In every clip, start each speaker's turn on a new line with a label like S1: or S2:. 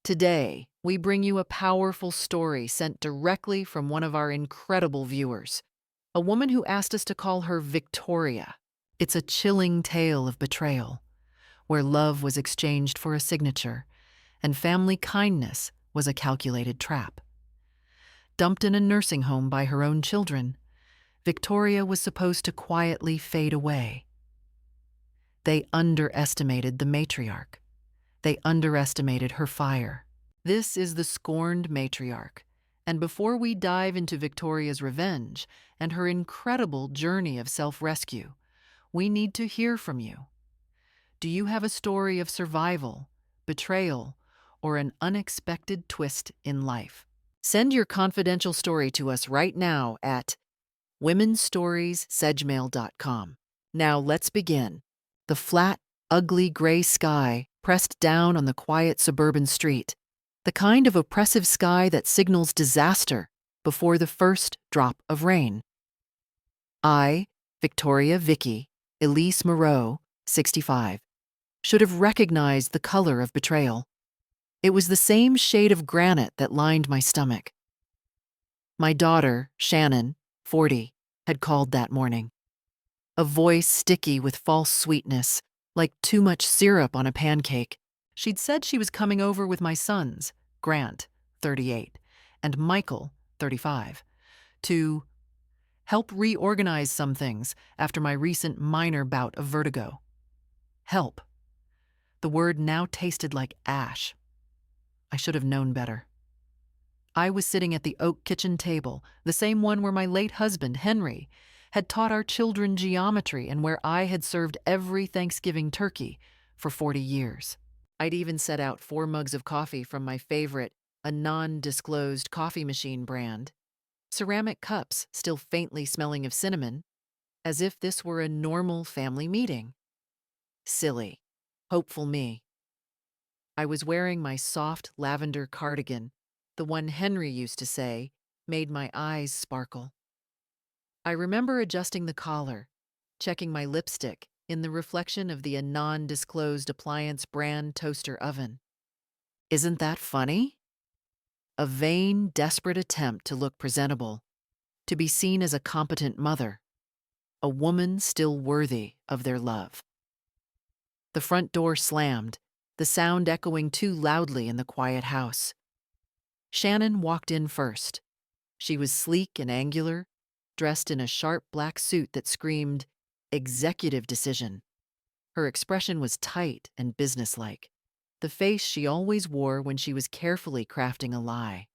S1: Today, we bring you a powerful story sent directly from one of our incredible viewers, a woman who asked us to call her Victoria. It's a chilling tale of betrayal, where love was exchanged for a signature, and family kindness was a calculated trap. Dumped in a nursing home by her own children, Victoria was supposed to quietly fade away. They underestimated the matriarch. They underestimated her fire. This is the scorned matriarch, and before we dive into Victoria's revenge and her incredible journey of self-rescue, we need to hear from you. Do you have a story of survival, betrayal, or an unexpected twist in life? Send your confidential story to us right now at womenstoriessedgmail.com. Now let's begin. The flat, ugly gray sky pressed down on the quiet suburban street, the kind of oppressive sky that signals disaster before the first drop of rain. I, Victoria Vicky, Elise Moreau, 65, should have recognized the color of betrayal. It was the same shade of granite that lined my stomach. My daughter, Shannon, 40, had called that morning. A voice sticky with false sweetness, like too much syrup on a pancake. She'd said she was coming over with my sons, Grant, 38, and Michael, 35, to help reorganize some things after my recent minor bout of vertigo. Help. The word now tasted like ash. I should have known better. I was sitting at the oak kitchen table, the same one where my late husband, Henry, had taught our children geometry and where I had served every Thanksgiving turkey for 40 years. I'd even set out 4 mugs of coffee from my favorite, a non-disclosed coffee machine brand, ceramic cups still faintly smelling of cinnamon, as if this were a normal family meeting. Silly, hopeful me. I was wearing my soft lavender cardigan, the one Henry used to say made my eyes sparkle. I remember adjusting the collar, checking my lipstick in the reflection of the non-disclosed appliance brand toaster oven. Isn't that funny? A vain, desperate attempt to look presentable, to be seen as a competent mother, a woman still worthy of their love. The front door slammed, the sound echoing too loudly in the quiet house. Shannon walked in first. She was sleek and angular, dressed in a sharp black suit that screamed, "Executive decision." Her expression was tight and businesslike, the face she always wore when she was carefully crafting a lie.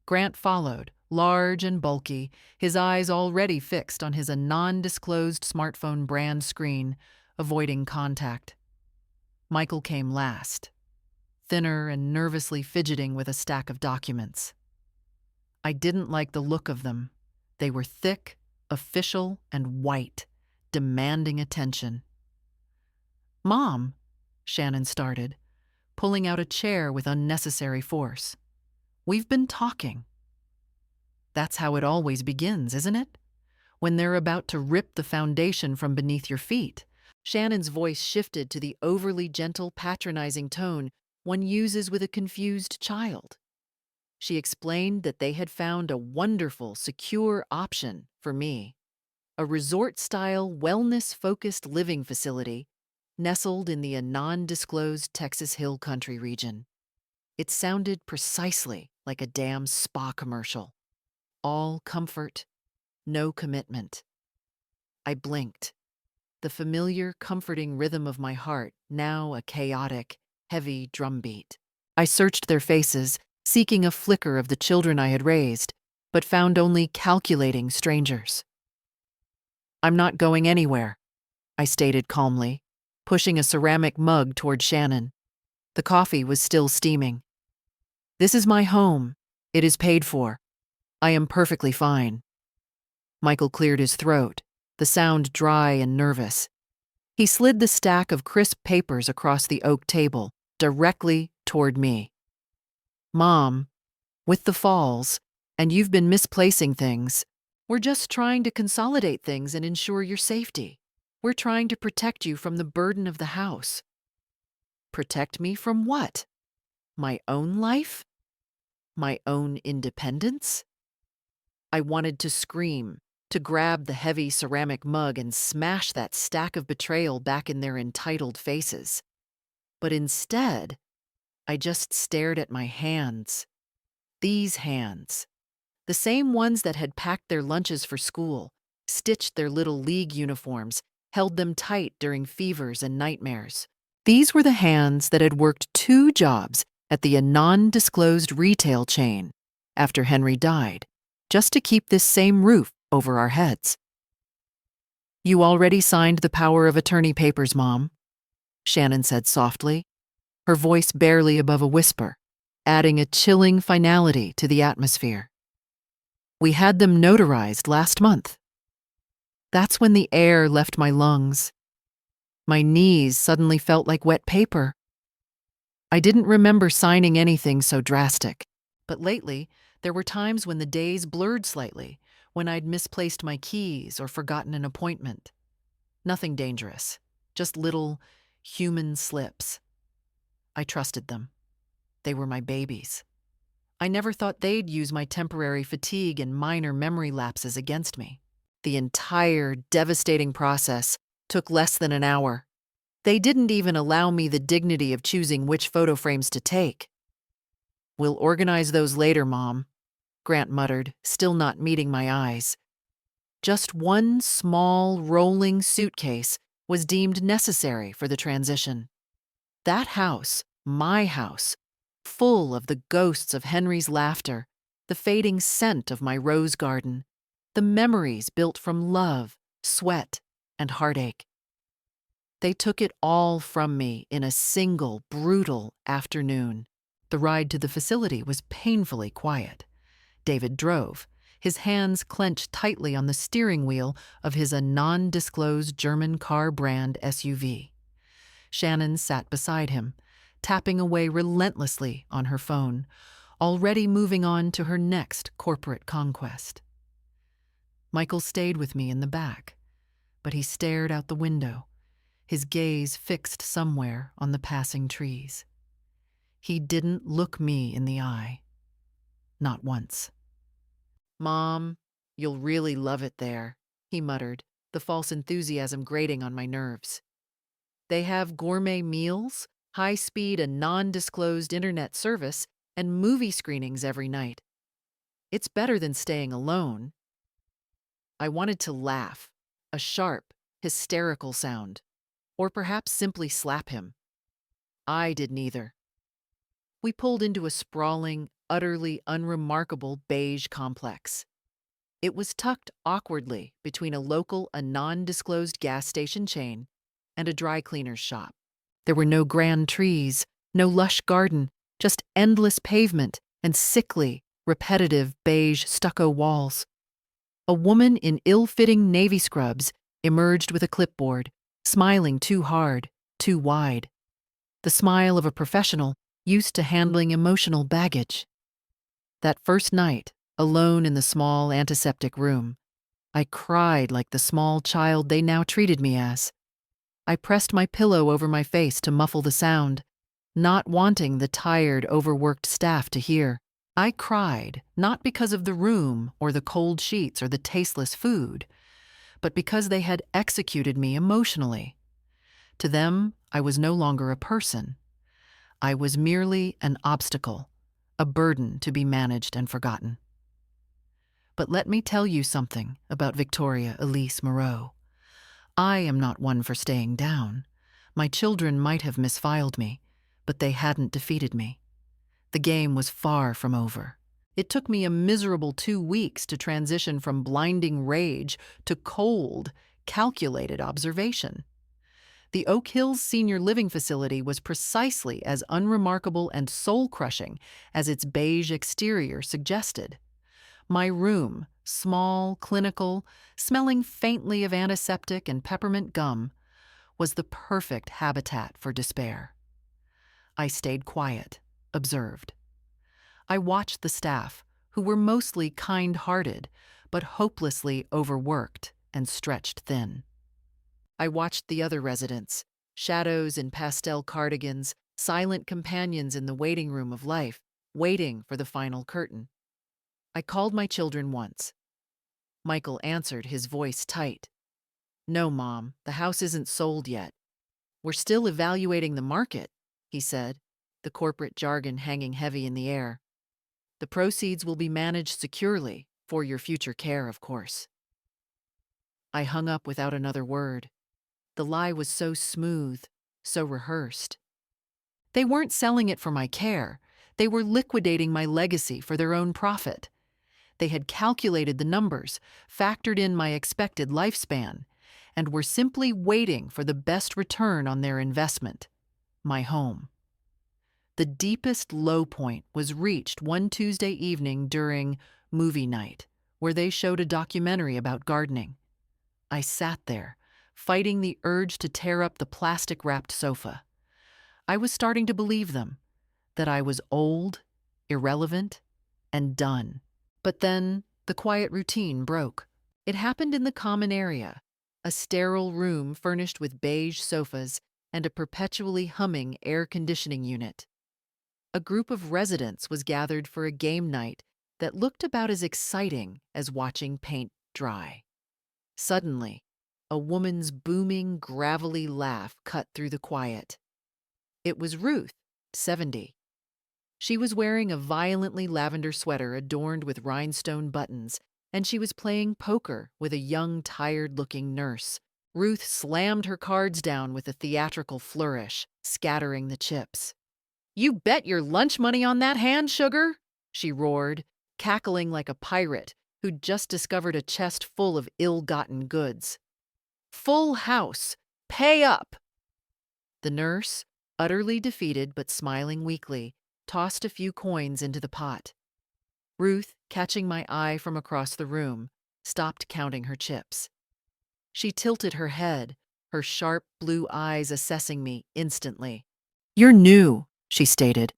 S1: Grant followed, large and bulky, his eyes already fixed on his non-disclosed smartphone brand screen, avoiding contact. Michael came last, thinner and nervously fidgeting with a stack of documents. I didn't like the look of them. They were thick, official, and white, demanding attention. "Mom," Shannon started, pulling out a chair with unnecessary force. "We've been talking." That's how it always begins, isn't it? When they're about to rip the foundation from beneath your feet. Shannon's voice shifted to the overly gentle, patronizing tone one uses with a confused child. She explained that they had found a wonderful, secure option for me, a resort-style, wellness-focused living facility nestled in the non-disclosed Texas Hill Country region. It sounded precisely like a damn spa commercial. All comfort, no commitment. I blinked. The familiar, comforting rhythm of my heart, now a chaotic, heavy drumbeat. I searched their faces, seeking a flicker of the children I had raised, but found only calculating strangers. "I'm not going anywhere," I stated calmly, pushing a ceramic mug toward Shannon. The coffee was still steaming. "This is my home. It is paid for. I am perfectly fine." Michael cleared his throat, the sound dry and nervous. He slid the stack of crisp papers across the oak table, directly toward me. "Mom, with the falls, and you've been misplacing things, we're just trying to consolidate things and ensure your safety. We're trying to protect you from the burden of the house." "Protect me from what?" My own life? My own independence? I wanted to scream, to grab the heavy ceramic mug and smash that stack of betrayal back in their entitled faces. But instead, I just stared at my hands. These hands. The same ones that had packed their lunches for school, stitched their little league uniforms, held them tight during fevers and nightmares. These were the hands that had worked 2 jobs at the non-disclosed retail chain after Henry died, just to keep this same roof over our heads. "You already signed the power of attorney papers, Mom," Shannon said softly, her voice barely above a whisper, adding a chilling finality to the atmosphere. "We had them notarized last month." That's when the air left my lungs. My knees suddenly felt like wet paper. I didn't remember signing anything so drastic, but lately there were times when the days blurred slightly, when I'd misplaced my keys or forgotten an appointment. Nothing dangerous, just little human slips. I trusted them. They were my babies. I never thought they'd use my temporary fatigue and minor memory lapses against me. The entire devastating process took less than an hour. They didn't even allow me the dignity of choosing which photo frames to take. "We'll organize those later, Mom," Grant muttered, still not meeting my eyes. Just one small, rolling suitcase was deemed necessary for the transition. That house, my house, full of the ghosts of Henry's laughter, the fading scent of my rose garden, the memories built from love, sweat, and heartache. They took it all from me in a single, brutal afternoon. The ride to the facility was painfully quiet. David drove, his hands clenched tightly on the steering wheel of his non-disclosed German car brand SUV. Shannon sat beside him, tapping away relentlessly on her phone, already moving on to her next corporate conquest. Michael stayed with me in the back, but he stared out the window, his gaze fixed somewhere on the passing trees. He didn't look me in the eye. Not once. "Mom, you'll really love it there," he muttered, the false enthusiasm grating on my nerves. "They have gourmet meals, high-speed and non-disclosed internet service, and movie screenings every night. It's better than staying alone." I wanted to laugh, a sharp, hysterical sound, or perhaps simply slap him. I did neither. We pulled into a sprawling, utterly unremarkable beige complex. It was tucked awkwardly between a local and non-disclosed gas station chain and a dry cleaner's shop. There were no grand trees, no lush garden, just endless pavement and sickly, repetitive beige stucco walls. A woman in ill-fitting navy scrubs emerged with a clipboard, smiling too hard, too wide. The smile of a professional used to handling emotional baggage. That first night, alone in the small antiseptic room, I cried like the small child they now treated me as. I pressed my pillow over my face to muffle the sound, not wanting the tired, overworked staff to hear. I cried not because of the room or the cold sheets or the tasteless food, but because they had executed me emotionally. To them, I was no longer a person. I was merely an obstacle, a burden to be managed and forgotten. But let me tell you something about Victoria Elise Moreau. I am not one for staying down. My children might have misfiled me, but they hadn't defeated me. The game was far from over. It took me a miserable 2 weeks to transition from blinding rage to cold, calculated observation. The Oak Hills Senior Living Facility was precisely as unremarkable and soul-crushing as its beige exterior suggested. My room, small, clinical, smelling faintly of antiseptic and peppermint gum, was the perfect habitat for despair. I stayed quiet, observed. I watched the staff, who were mostly kind-hearted, but hopelessly overworked and stretched thin. I watched the other residents, shadows in pastel cardigans, silent companions in the waiting room of life, waiting for the final curtain. I called my children once. Michael answered, his voice tight. "No, Mom, the house isn't sold yet. We're still evaluating the market," he said, the corporate jargon hanging heavy in the air. "The proceeds will be managed securely, for your future care, of course." I hung up without another word. The lie was so smooth, so rehearsed. They weren't selling it for my care. They were liquidating my legacy for their own profit. They had calculated the numbers, factored in my expected lifespan, and were simply waiting for the best return on their investment, my home. The deepest low point was reached one Tuesday evening during movie night, where they showed a documentary about gardening. I sat there, fighting the urge to tear up the plastic-wrapped sofa. I was starting to believe them, that I was old, irrelevant, and done. But then the quiet routine broke. It happened in the common area, a sterile room furnished with beige sofas and a perpetually humming air conditioning unit. A group of residents was gathered for a game night that looked about as exciting as watching paint dry. Suddenly, a woman's booming, gravelly laugh cut through the quiet. It was Ruth, 70. She was wearing a violently lavender sweater adorned with rhinestone buttons, and she was playing poker with a young, tired-looking nurse. Ruth slammed her cards down with a theatrical flourish, scattering the chips. "You bet your lunch money on that hand, sugar!" she roared, cackling like a pirate who'd just discovered a chest full of ill-gotten goods. "Full house! Pay up!" The nurse, utterly defeated but smiling weakly, tossed a few coins into the pot. Ruth, catching my eye from across the room, stopped counting her chips. She tilted her head, her sharp blue eyes assessing me instantly. "You're new," she stated,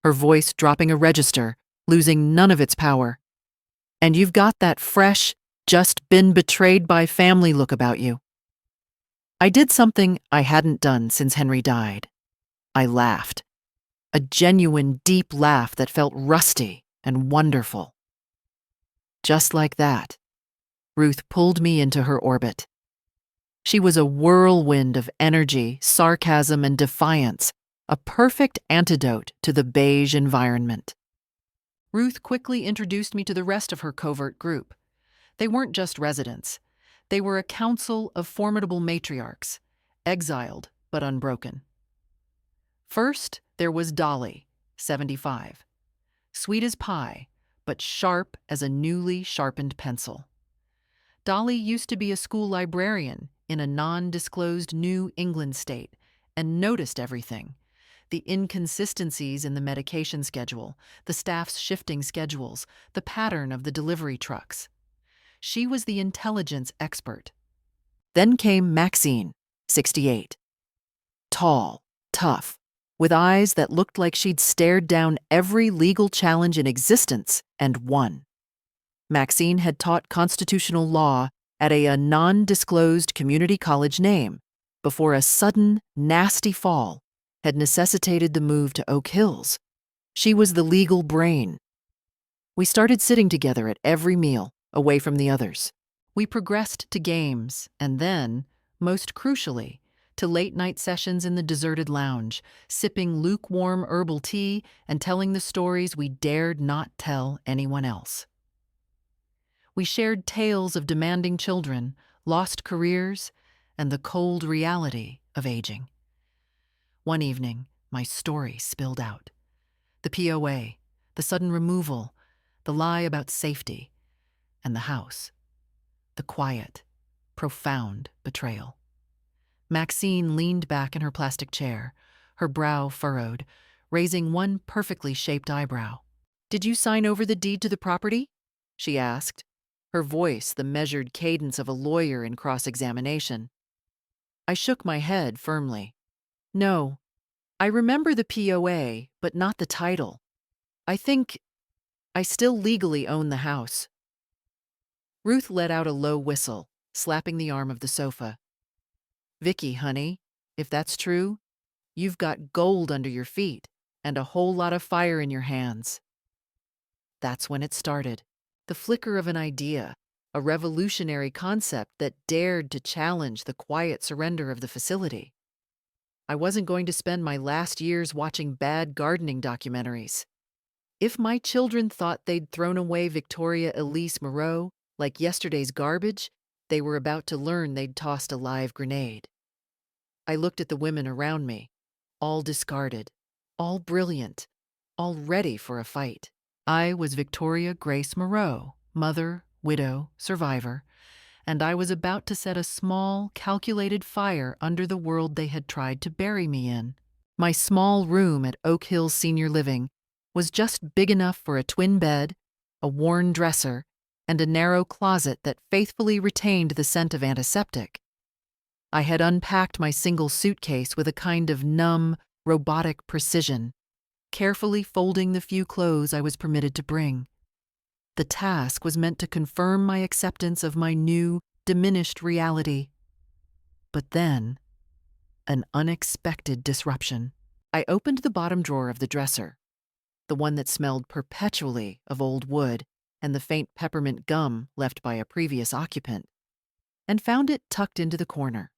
S1: her voice dropping a register, losing none of its power. "And you've got that fresh, just been betrayed by family look about you." I did something I hadn't done since Henry died. I laughed. A genuine, deep laugh that felt rusty and wonderful. Just like that, Ruth pulled me into her orbit. She was a whirlwind of energy, sarcasm, and defiance, a perfect antidote to the beige environment. Ruth quickly introduced me to the rest of her covert group. They weren't just residents. They were a council of formidable matriarchs, exiled but unbroken. First, there was Dolly, 75. Sweet as pie, but sharp as a newly sharpened pencil. Dolly used to be a school librarian in a non-disclosed New England state and noticed everything. The inconsistencies in the medication schedule, the staff's shifting schedules, the pattern of the delivery trucks. She was the intelligence expert. Then came Maxine, 68. Tall, tough, with eyes that looked like she'd stared down every legal challenge in existence and won. Maxine had taught constitutional law at a non-disclosed community college name before a sudden, nasty fall had necessitated the move to Oak Hills. She was the legal brain. We started sitting together at every meal, away from the others. We progressed to games, and then, most crucially, to late-night sessions in the deserted lounge, sipping lukewarm herbal tea and telling the stories we dared not tell anyone else. We shared tales of demanding children, lost careers, and the cold reality of aging. One evening, my story spilled out. The POA, the sudden removal, the lie about safety, and the house. The quiet, profound betrayal. Maxine leaned back in her plastic chair, her brow furrowed, raising one perfectly shaped eyebrow. "Did you sign over the deed to the property?" she asked, her voice the measured cadence of a lawyer in cross-examination. I shook my head firmly. "No. I remember the POA, but not the title. I think I still legally own the house." Ruth let out a low whistle, slapping the arm of the sofa. "Vicky, honey, if that's true, You've got gold under your feet and a whole lot of fire in your hands." That's when it started. The flicker of an idea, a revolutionary concept that dared to challenge the quiet surrender of the facility. I wasn't going to spend my last years watching bad gardening documentaries. If my children thought they'd thrown away Victoria Elise Moreau like yesterday's garbage, they were about to learn they'd tossed a live grenade. I looked at the women around me, all discarded, all brilliant, all ready for a fight. I was Victoria Grace Moreau, mother, widow, survivor, and I was about to set a small, calculated fire under the world they had tried to bury me in. My small room at Oak Hill Senior Living was just big enough for a twin bed, a worn dresser, and a narrow closet that faithfully retained the scent of antiseptic. I had unpacked my single suitcase with a kind of numb, robotic precision, carefully folding the few clothes I was permitted to bring. The task was meant to confirm my acceptance of my new, diminished reality. But then, an unexpected disruption. I opened the bottom drawer of the dresser, the one that smelled perpetually of old wood and the faint peppermint gum left by a previous occupant, and found it tucked into the corner.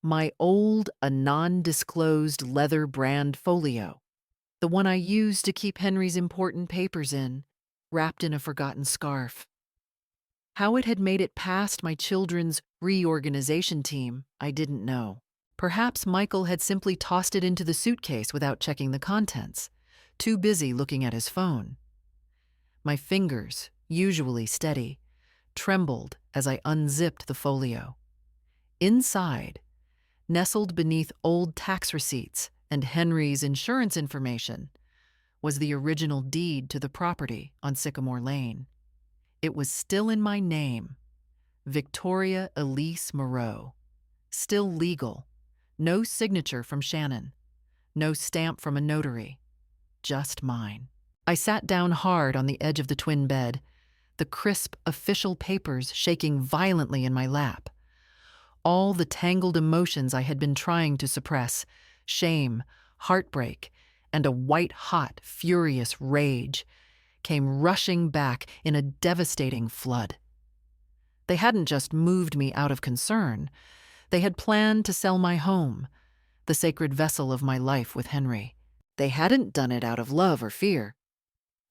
S1: My old, non-disclosed leather brand folio, the one I used to keep Henry's important papers in, wrapped in a forgotten scarf. How it had made it past my children's reorganization team, I didn't know. Perhaps Michael had simply tossed it into the suitcase without checking the contents, too busy looking at his phone. My fingers, usually steady, trembled as I unzipped the folio. Inside, nestled beneath old tax receipts and Henry's insurance information, was the original deed to the property on Sycamore Lane. It was still in my name, Victoria Elise Moreau. Still legal. No signature from Shannon. No stamp from a notary. Just mine. I sat down hard on the edge of the twin bed, the crisp official papers shaking violently in my lap. All the tangled emotions I had been trying to suppress, shame, heartbreak, and a white-hot, furious rage, came rushing back in a devastating flood. They hadn't just moved me out of concern. They had planned to sell my home, the sacred vessel of my life with Henry. They hadn't done it out of love or fear.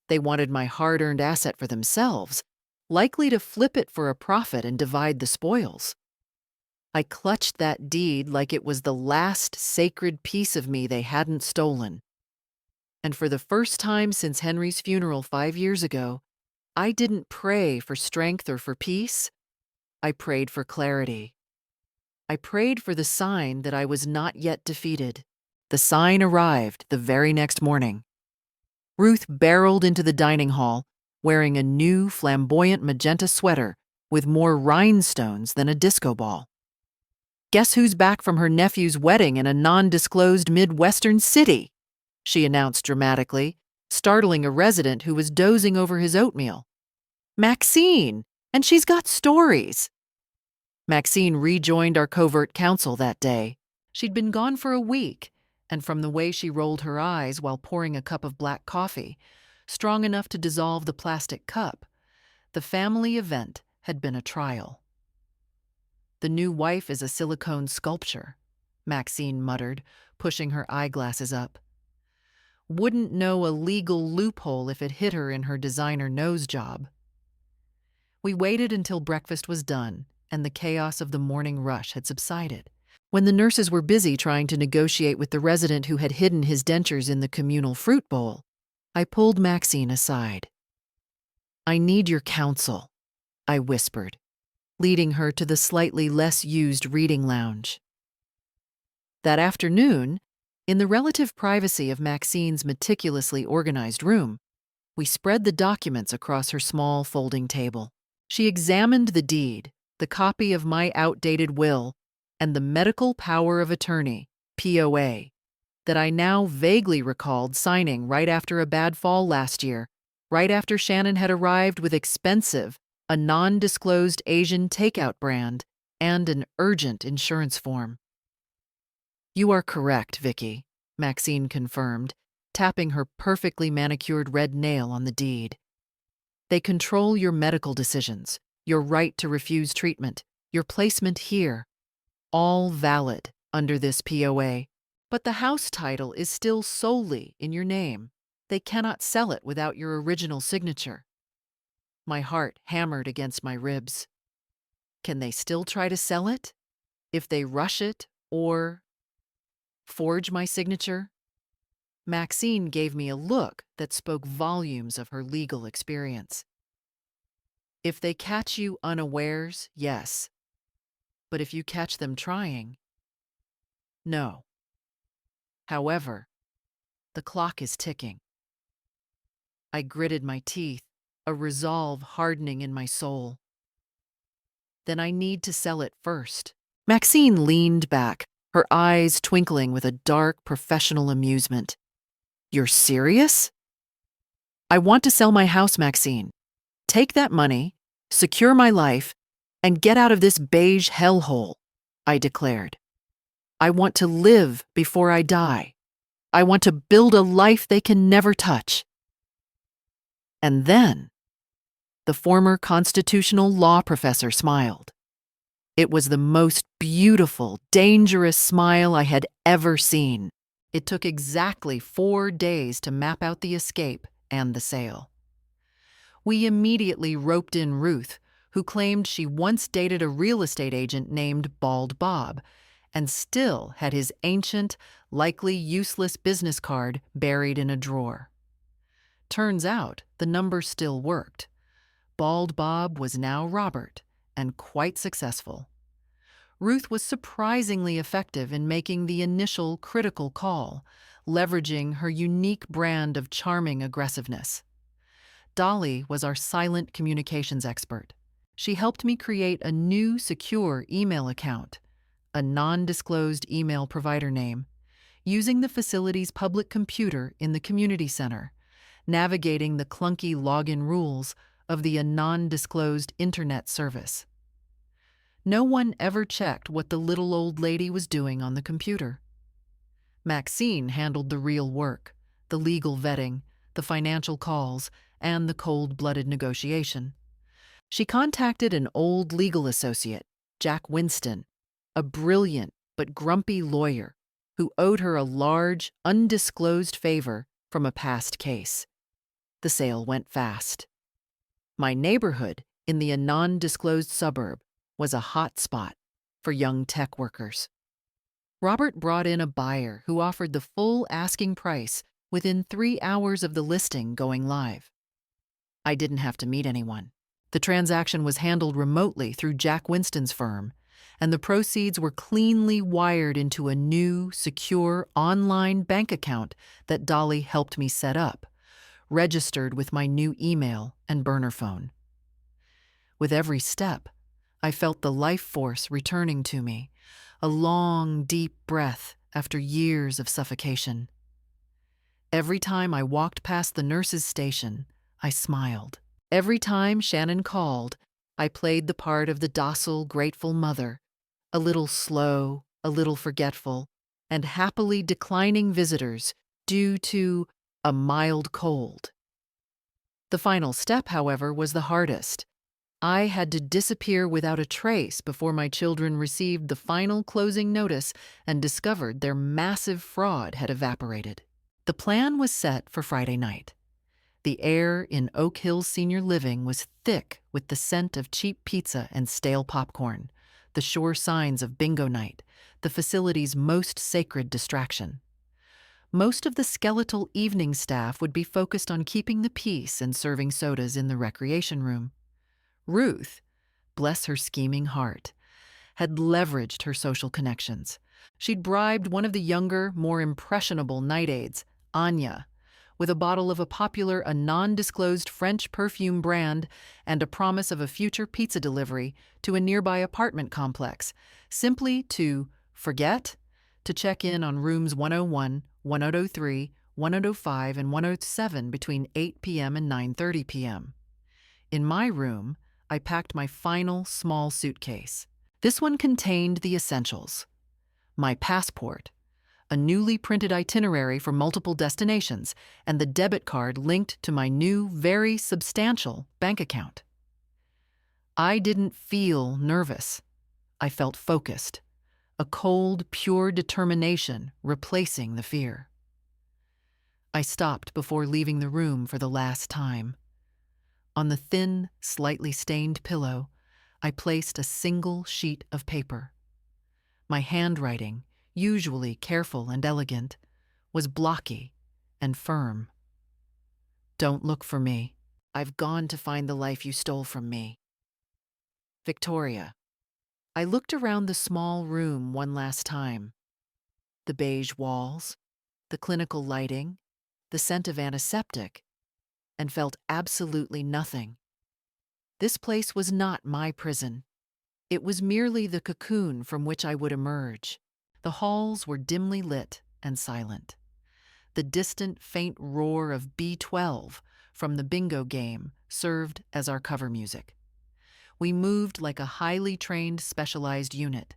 S1: They wanted my hard-earned asset for themselves, likely to flip it for a profit and divide the spoils. I clutched that deed like it was the last sacred piece of me they hadn't stolen. And for the first time since Henry's funeral 5 years ago, I didn't pray for strength or for peace. I prayed for clarity. I prayed for the sign that I was not yet defeated. The sign arrived the very next morning. Ruth barreled into the dining hall, wearing a new flamboyant magenta sweater with more rhinestones than a disco ball. "Guess who's back from her nephew's wedding in a non-disclosed Midwestern city?" she announced dramatically, startling a resident who was dozing over his oatmeal. "Maxine, and she's got stories." Maxine rejoined our covert council that day. She'd been gone for a week, and from the way she rolled her eyes while pouring a cup of black coffee, strong enough to dissolve the plastic cup, the family event had been a trial. "The new wife is a silicone sculpture," Maxine muttered, pushing her eyeglasses up. "Wouldn't know a legal loophole if it hit her in her designer nose job." We waited until breakfast was done and the chaos of the morning rush had subsided. When the nurses were busy trying to negotiate with the resident who had hidden his dentures in the communal fruit bowl, I pulled Maxine aside. "I need your counsel," I whispered, leading her to the slightly less used reading lounge. That afternoon, in the relative privacy of Maxine's meticulously organized room, we spread the documents across her small folding table. She examined the deed, the copy of my outdated will, and the medical power of attorney, POA, that I now vaguely recalled signing right after a bad fall last year, right after Shannon had arrived with expensive, a non-disclosed Asian takeout brand, and an urgent insurance form. You are correct, Vicky, Maxine confirmed, tapping her perfectly manicured red nail on the deed. They control your medical decisions, your right to refuse treatment, your placement here, all valid under this POA. But the house title is still solely in your name. They cannot sell it without your original signature. My heart hammered against my ribs. Can they still try to sell it? If they rush it or forge my signature? Maxine gave me a look that spoke volumes of her legal experience. If they catch you unawares, yes. But if you catch them trying, no. However, the clock is ticking. I gritted my teeth, a resolve hardening in my soul. Then I need to sell it first. Maxine leaned back, her eyes twinkling with a dark professional amusement. You're serious? I want to sell my house, Maxine. Take that money, secure my life, and get out of this beige hellhole, I declared. I want to live before I die. I want to build a life they can never touch. And then, the former constitutional law professor smiled. It was the most beautiful, dangerous smile I had ever seen. It took exactly 4 days to map out the escape and the sale. We immediately roped in Ruth, who claimed she once dated a real estate agent named Bald Bob and still had his ancient, likely useless business card buried in a drawer. Turns out the number still worked. Bald Bob was now Robert, and quite successful. Ruth was surprisingly effective in making the initial critical call, leveraging her unique brand of charming aggressiveness. Dolly was our silent communications expert. She helped me create a new secure email account, a non-disclosed email provider name, using the facility's public computer in the community center, navigating the clunky login rules of the non-disclosed internet service. No one ever checked what the little old lady was doing on the computer. Maxine handled the real work, the legal vetting, the financial calls, and the cold-blooded negotiation. She contacted an old legal associate, Jack Winston, a brilliant but grumpy lawyer who owed her a large, undisclosed favor from a past case. The sale went fast. My neighborhood in the non-disclosed suburb was a hot spot for young tech workers. Robert brought in a buyer who offered the full asking price within 3 hours of the listing going live. I didn't have to meet anyone. The transaction was handled remotely through Jack Winston's firm, and the proceeds were cleanly wired into a new, secure online bank account that Dolly helped me set up, registered with my new email and burner phone. With every step, I felt the life force returning to me, a long, deep breath after years of suffocation. Every time I walked past the nurse's station, I smiled. Every time Shannon called, I played the part of the docile, grateful mother, a little slow, a little forgetful, and happily declining visitors due to a mild cold. The final step, however, was the hardest. I had to disappear without a trace before my children received the final closing notice and discovered their massive fraud had evaporated. The plan was set for Friday night. The air in Oak Hills Senior Living was thick with the scent of cheap pizza and stale popcorn, the sure signs of bingo night, the facility's most sacred distraction. Most of the skeletal evening staff would be focused on keeping the peace and serving sodas in the recreation room. Ruth, bless her scheming heart, had leveraged her social connections. She'd bribed one of the younger, more impressionable night aides, Anya, with a bottle of a popular, non-disclosed French perfume brand and a promise of a future pizza delivery to a nearby apartment complex, simply to forget to check in on rooms 101, 103, 105, and 107 between 8 p.m. and 9:30 p.m. In my room, I packed my final small suitcase. This one contained the essentials: my passport, a newly printed itinerary for multiple destinations, and the debit card linked to my new, very substantial bank account. I didn't feel nervous. I felt focused, a cold, pure determination replacing the fear. I stopped before leaving the room for the last time. On the thin, slightly stained pillow, I placed a single sheet of paper. My handwriting, usually careful and elegant, was blocky and firm. Don't look for me. I've gone to find the life you stole from me. Victoria. I looked around the small room one last time. The beige walls, the clinical lighting, the scent of antiseptic, and felt absolutely nothing. This place was not my prison. It was merely the cocoon from which I would emerge. The halls were dimly lit and silent. The distant, faint roar of B12 from the bingo game served as our cover music. We moved like a highly trained, specialized unit.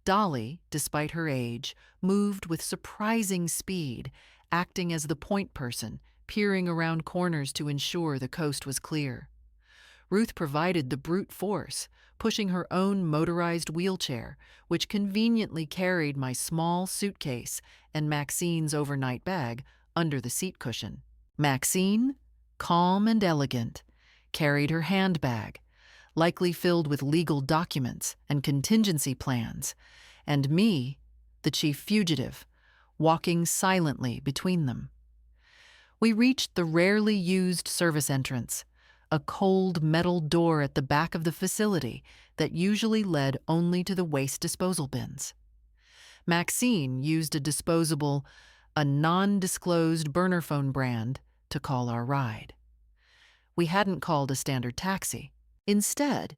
S1: Dolly, despite her age, moved with surprising speed, acting as the point person, peering around corners to ensure the coast was clear. Ruth provided the brute force, pushing her own motorized wheelchair, which conveniently carried my small suitcase and Maxine's overnight bag under the seat cushion. Maxine, calm and elegant, carried her handbag, likely filled with legal documents and contingency plans, and me, the chief fugitive, walking silently between them. We reached the rarely used service entrance, a cold metal door at the back of the facility that usually led only to the waste disposal bins. Maxine used a non-disclosed burner phone brand to call our ride. We hadn't called a standard taxi. Instead,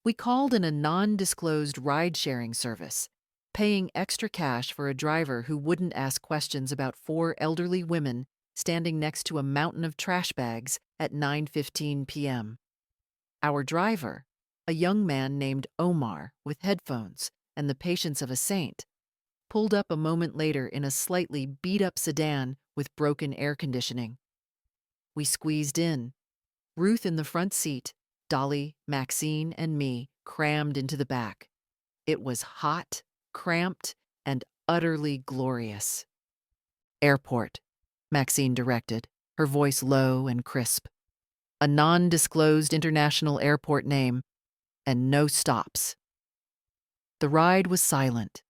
S1: we called in a non-disclosed ride-sharing service, paying extra cash for a driver who wouldn't ask questions about 4 elderly women standing next to a mountain of trash bags at 9:15 p.m. Our driver, a young man named Omar with headphones and the patience of a saint, pulled up a moment later in a slightly beat-up sedan with broken air conditioning. We squeezed in, Ruth in the front seat, Dolly, Maxine, and me crammed into the back. It was hot, cramped, and utterly glorious. Airport, Maxine directed, her voice low and crisp. A non-disclosed international airport name, and no stops. The ride was silent,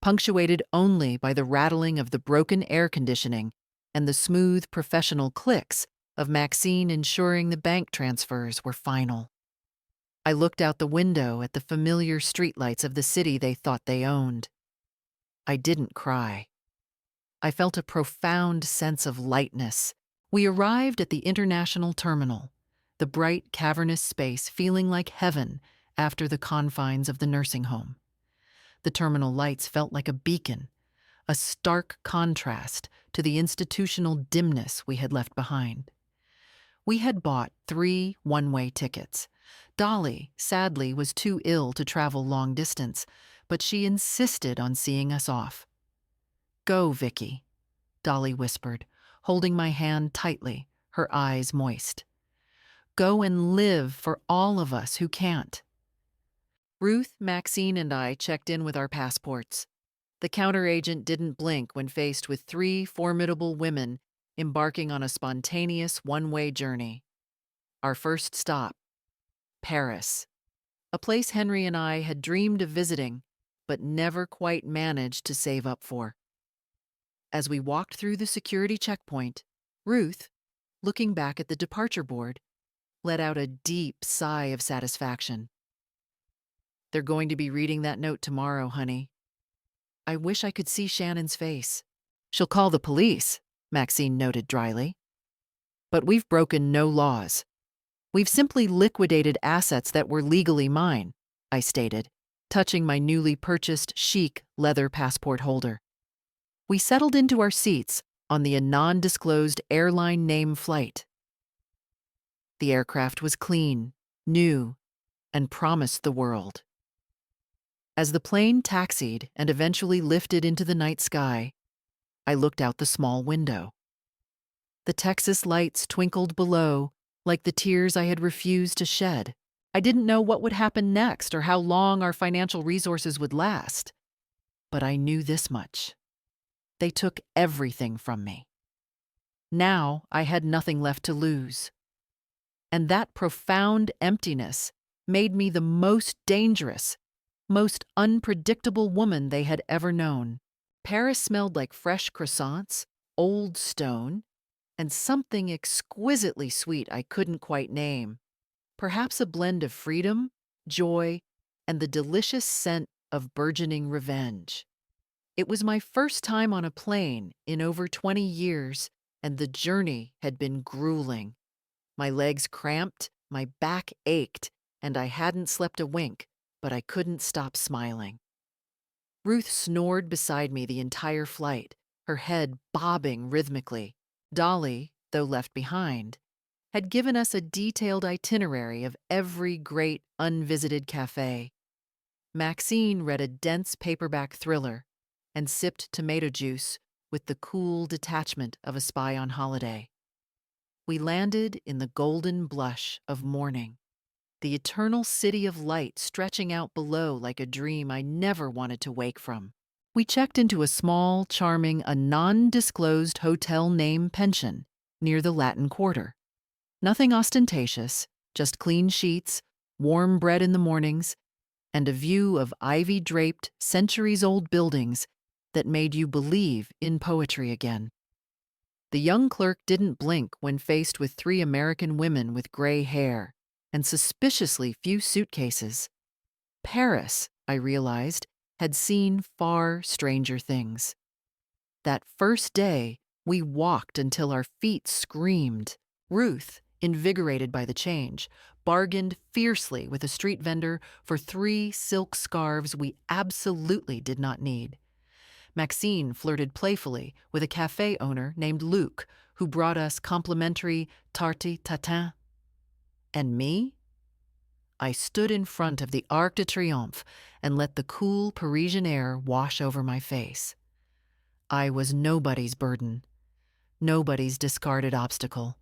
S1: punctuated only by the rattling of the broken air conditioning and the smooth professional clicks of Maxine ensuring the bank transfers were final. I looked out the window at the familiar streetlights of the city they thought they owned. I didn't cry. I felt a profound sense of lightness. We arrived at the international terminal, the bright, cavernous space feeling like heaven after the confines of the nursing home. The terminal lights felt like a beacon, a stark contrast to the institutional dimness we had left behind. We had bought 3 one-way tickets. Dolly, sadly, was too ill to travel long distance, but she insisted on seeing us off. "Go, Vicky," Dolly whispered, holding my hand tightly, her eyes moist. "Go and live for all of us who can't." Ruth, Maxine, and I checked in with our passports. The counter agent didn't blink when faced with 3 formidable women embarking on a spontaneous one-way journey. Our first stop, Paris, a place Henry and I had dreamed of visiting, but never quite managed to save up for. As we walked through the security checkpoint, Ruth, looking back at the departure board, let out a deep sigh of satisfaction. "They're going to be reading that note tomorrow, honey." I wish I could see Shannon's face. "She'll call the police," Maxine noted dryly. "But we've broken no laws. We've simply liquidated assets that were legally mine," I stated, touching my newly purchased chic leather passport holder. We settled into our seats on the non-disclosed airline name flight. The aircraft was clean, new, and promised the world. As the plane taxied and eventually lifted into the night sky, I looked out the small window. The Texas lights twinkled below, like the tears I had refused to shed. I didn't know what would happen next or how long our financial resources would last. But I knew this much. They took everything from me. Now I had nothing left to lose. And that profound emptiness made me the most dangerous, most unpredictable woman they had ever known. Paris smelled like fresh croissants, old stone, and something exquisitely sweet I couldn't quite name. Perhaps a blend of freedom, joy, and the delicious scent of burgeoning revenge. It was my first time on a plane in over 20 years, and the journey had been grueling. My legs cramped, my back ached, and I hadn't slept a wink, but I couldn't stop smiling. Ruth snored beside me the entire flight, her head bobbing rhythmically. Dolly, though left behind, had given us a detailed itinerary of every great unvisited cafe. Maxine read a dense paperback thriller and sipped tomato juice with the cool detachment of a spy on holiday. We landed in the golden blush of morning, the eternal city of light stretching out below like a dream I never wanted to wake from. We checked into a small, charming, a non-disclosed hotel name pension near the Latin Quarter. Nothing ostentatious, just clean sheets, warm bread in the mornings, and a view of ivy-draped, centuries-old buildings that made you believe in poetry again. The young clerk didn't blink when faced with 3 American women with gray hair and suspiciously few suitcases. Paris, I realized, had seen far stranger things. That first day, we walked until our feet screamed. Ruth, invigorated by the change, bargained fiercely with a street vendor for 3 silk scarves we absolutely did not need. Maxine flirted playfully with a cafe owner named Luc, who brought us complimentary tarte tatin. And me? I stood in front of the Arc de Triomphe and let the cool Parisian air wash over my face. I was nobody's burden, nobody's discarded obstacle.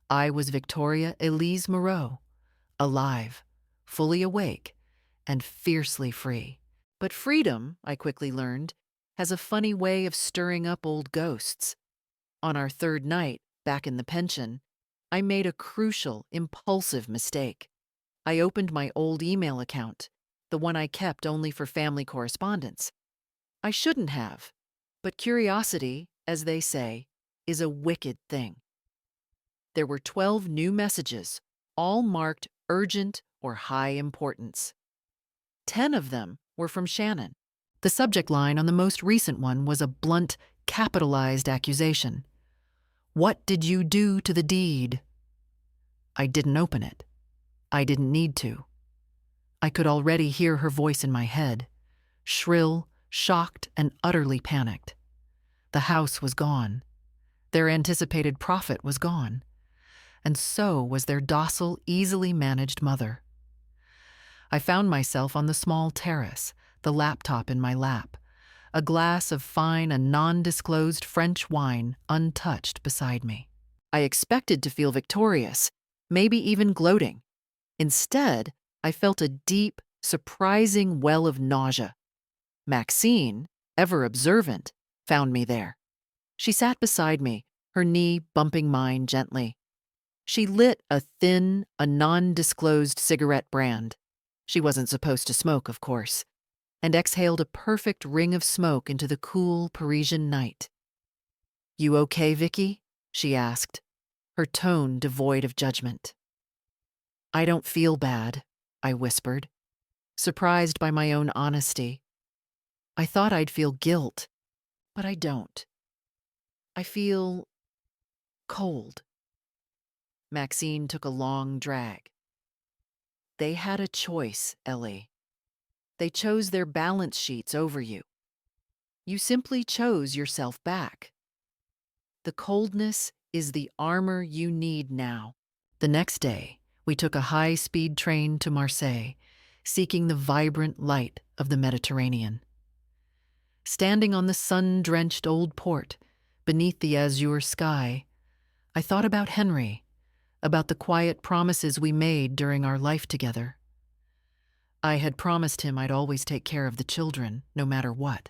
S1: I was Victoria Elise Moreau, alive, fully awake, and fiercely free. But freedom, I quickly learned, has a funny way of stirring up old ghosts. On our 3rd night, back in the pension, I made a crucial, impulsive mistake. I opened my old email account, the one I kept only for family correspondence. I shouldn't have, but curiosity, as they say, is a wicked thing. There were 12 new messages, all marked urgent or high importance. 10 of them were from Shannon. The subject line on the most recent one was a blunt, capitalized accusation. "What did you do to the deed?" I didn't open it. I didn't need to. I could already hear her voice in my head, shrill, shocked, and utterly panicked. The house was gone. Their anticipated profit was gone. And so was their docile, easily managed mother. I found myself on the small terrace, the laptop in my lap, a glass of fine and non-disclosed French wine untouched beside me. I expected to feel victorious, maybe even gloating. Instead, I felt a deep, surprising well of nausea. Maxine, ever observant, found me there. She sat beside me, her knee bumping mine gently. She lit a thin, a non-disclosed cigarette brand. She wasn't supposed to smoke, of course, and exhaled a perfect ring of smoke into the cool Parisian night. "You okay, Vicky?" she asked, her tone devoid of judgment. "I don't feel bad," I whispered, surprised by my own honesty. I thought I'd feel guilt, but I don't. I feel cold. Maxine took a long drag. "They had a choice, Ellie. They chose their balance sheets over you. You simply chose yourself back. The coldness is the armor you need now." The next day, we took a high-speed train to Marseille, seeking the vibrant light of the Mediterranean. Standing on the sun-drenched old port, beneath the azure sky, I thought about Henry, about the quiet promises we made during our life together. I had promised him I'd always take care of the children, no matter what.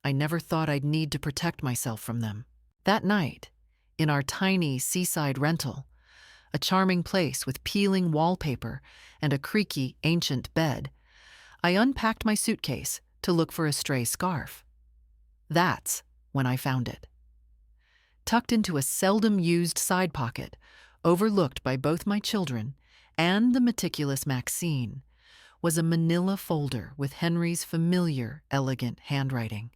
S1: I never thought I'd need to protect myself from them. That night, in our tiny seaside rental, a charming place with peeling wallpaper and a creaky, ancient bed, I unpacked my suitcase to look for a stray scarf. That's when I found it. Tucked into a seldom-used side pocket, overlooked by both my children and the meticulous Maxine, was a manila folder with Henry's familiar, elegant handwriting.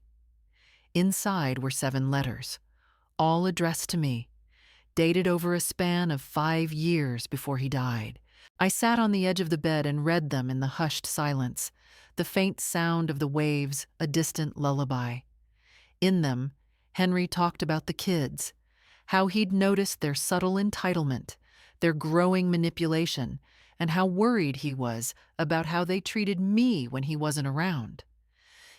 S1: Inside were 7 letters, all addressed to me, dated over a span of 5 years before he died. I sat on the edge of the bed and read them in the hushed silence, the faint sound of the waves, a distant lullaby. In them, Henry talked about the kids, how he'd noticed their subtle entitlement, their growing manipulation, and how worried he was about how they treated me when he wasn't around.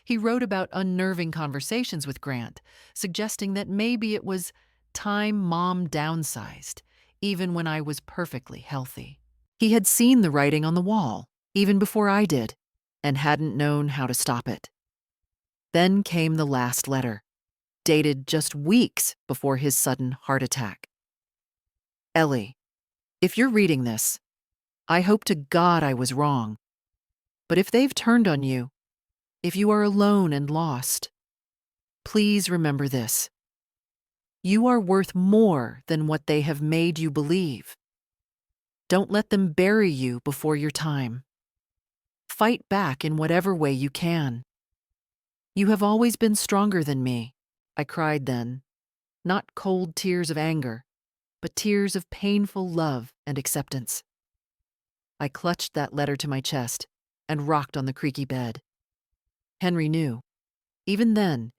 S1: He wrote about unnerving conversations with Grant, suggesting that maybe it was time Mom downsized, even when I was perfectly healthy. He had seen the writing on the wall, even before I did, and hadn't known how to stop it. Then came the last letter, dated just weeks before his sudden heart attack. Ellie, if you're reading this, I hope to God I was wrong. But if they've turned on you, if you are alone and lost, please remember this. You are worth more than what they have made you believe. Don't let them bury you before your time. Fight back in whatever way you can. You have always been stronger than me, I cried then, not cold tears of anger, but tears of painful love and acceptance. I clutched that letter to my chest and rocked on the creaky bed. Henry knew. Even then,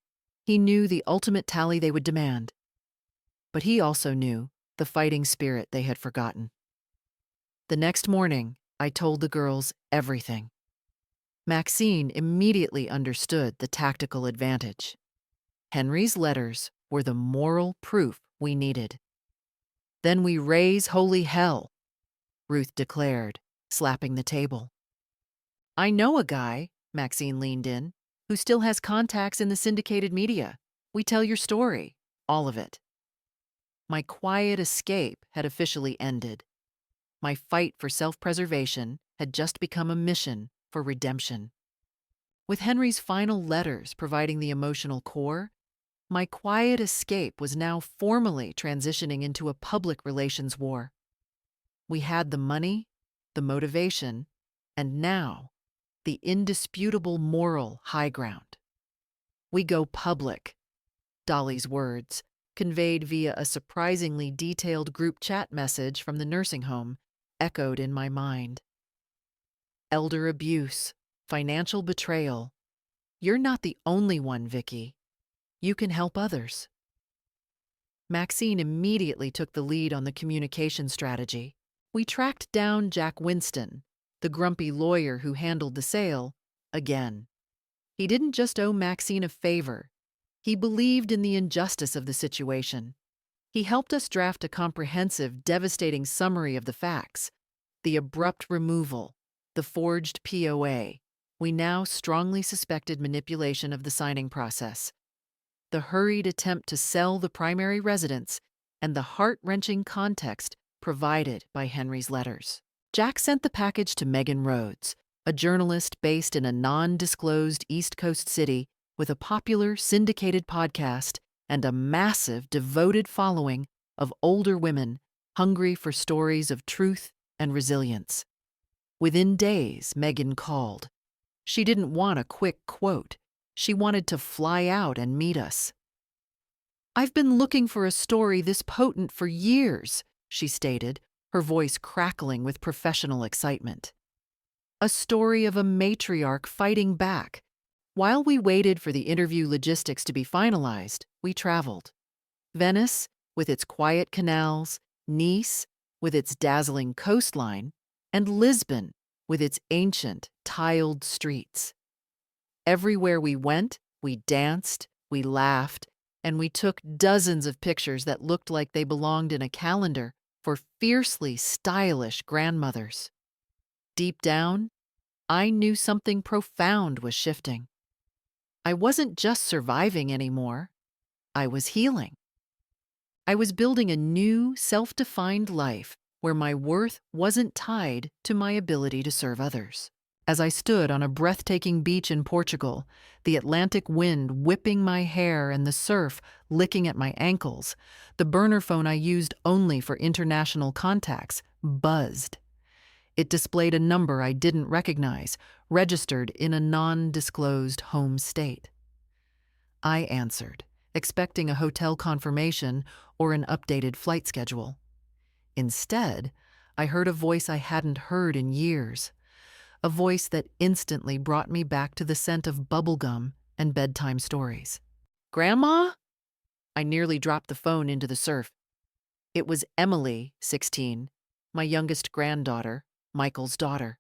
S1: he knew the ultimate tally they would demand. But he also knew the fighting spirit they had forgotten. The next morning, I told the girls everything. Maxine immediately understood the tactical advantage. Henry's letters were the moral proof we needed. Then we raise holy hell, Ruth declared, slapping the table. I know a guy, Maxine leaned in, who still has contacts in the syndicated media. We tell your story, all of it. My quiet escape had officially ended. My fight for self-preservation had just become a mission for redemption. With Henry's final letters providing the emotional core, my quiet escape was now formally transitioning into a public relations war. We had the money, the motivation, and now the indisputable moral high ground. We go public, Dolly's words, conveyed via a surprisingly detailed group chat message from the nursing home, echoed in my mind. Elder abuse, financial betrayal. You're not the only one, Vicky. You can help others. Maxine immediately took the lead on the communication strategy. We tracked down Jack Winston, the grumpy lawyer who handled the sale, again. He didn't just owe Maxine a favor. He believed in the injustice of the situation. He helped us draft a comprehensive, devastating summary of the facts, the abrupt removal, the forged POA. We now strongly suspected manipulation of the signing process, the hurried attempt to sell the primary residence, and the heart-wrenching context provided by Henry's letters. Jack sent the package to Megan Rhodes, a journalist based in a non-disclosed East Coast city with a popular syndicated podcast and a massive, devoted following of older women hungry for stories of truth and resilience. Within days, Megan called. She didn't want a quick quote. She wanted to fly out and meet us. I've been looking for a story this potent for years, she stated, her voice crackling with professional excitement. A story of a matriarch fighting back. While we waited for the interview logistics to be finalized, we traveled. Venice, with its quiet canals, Nice, with its dazzling coastline, and Lisbon, with its ancient, tiled streets. Everywhere we went, We danced, we laughed, and we took dozens of pictures that looked like they belonged in a calendar for fiercely stylish grandmothers. Deep down, I knew something profound was shifting. I wasn't just surviving anymore, I was healing. I was building a new, self-defined life where my worth wasn't tied to my ability to serve others. As I stood on a breathtaking beach in Portugal, the Atlantic wind whipping my hair and the surf licking at my ankles, the burner phone I used only for international contacts buzzed. It displayed a number I didn't recognize, registered in a non-disclosed home state. I answered, expecting a hotel confirmation or an updated flight schedule. Instead, I heard a voice I hadn't heard in years, a voice that instantly brought me back to the scent of bubblegum and bedtime stories. "Grandma?" I nearly dropped the phone into the surf. It was Emily, 16, my youngest granddaughter, Michael's daughter.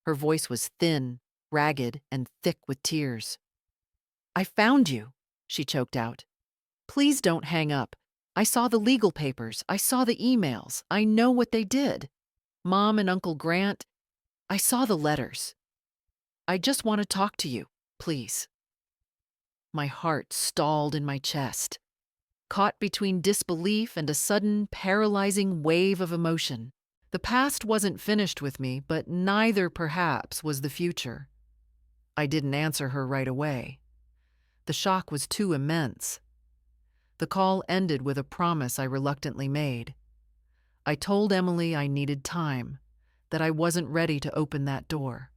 S1: Her voice was thin, ragged, and thick with tears. "I found you," she choked out. "Please don't hang up. I saw the legal papers. I saw the emails. I know what they did. Mom and Uncle Grant, I saw the letters. I just want to talk to you, please." My heart stalled in my chest, caught between disbelief and a sudden, paralyzing wave of emotion. The past wasn't finished with me, but neither, perhaps, was the future. I didn't answer her right away. The shock was too immense. The call ended with a promise I reluctantly made. I told Emily I needed time, that I wasn't ready to open that door.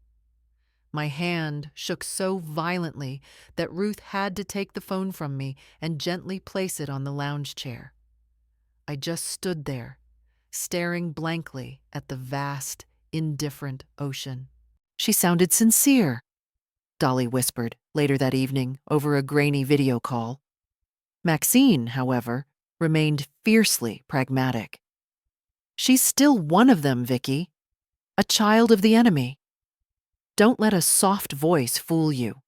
S1: My hand shook so violently that Ruth had to take the phone from me and gently place it on the lounge chair. I just stood there, staring blankly at the vast, indifferent ocean. "She sounded sincere," Dolly whispered later that evening over a grainy video call. Maxine, however, remained fiercely pragmatic. "She's still one of them, Vicky. A child of the enemy. Don't let a soft voice fool you."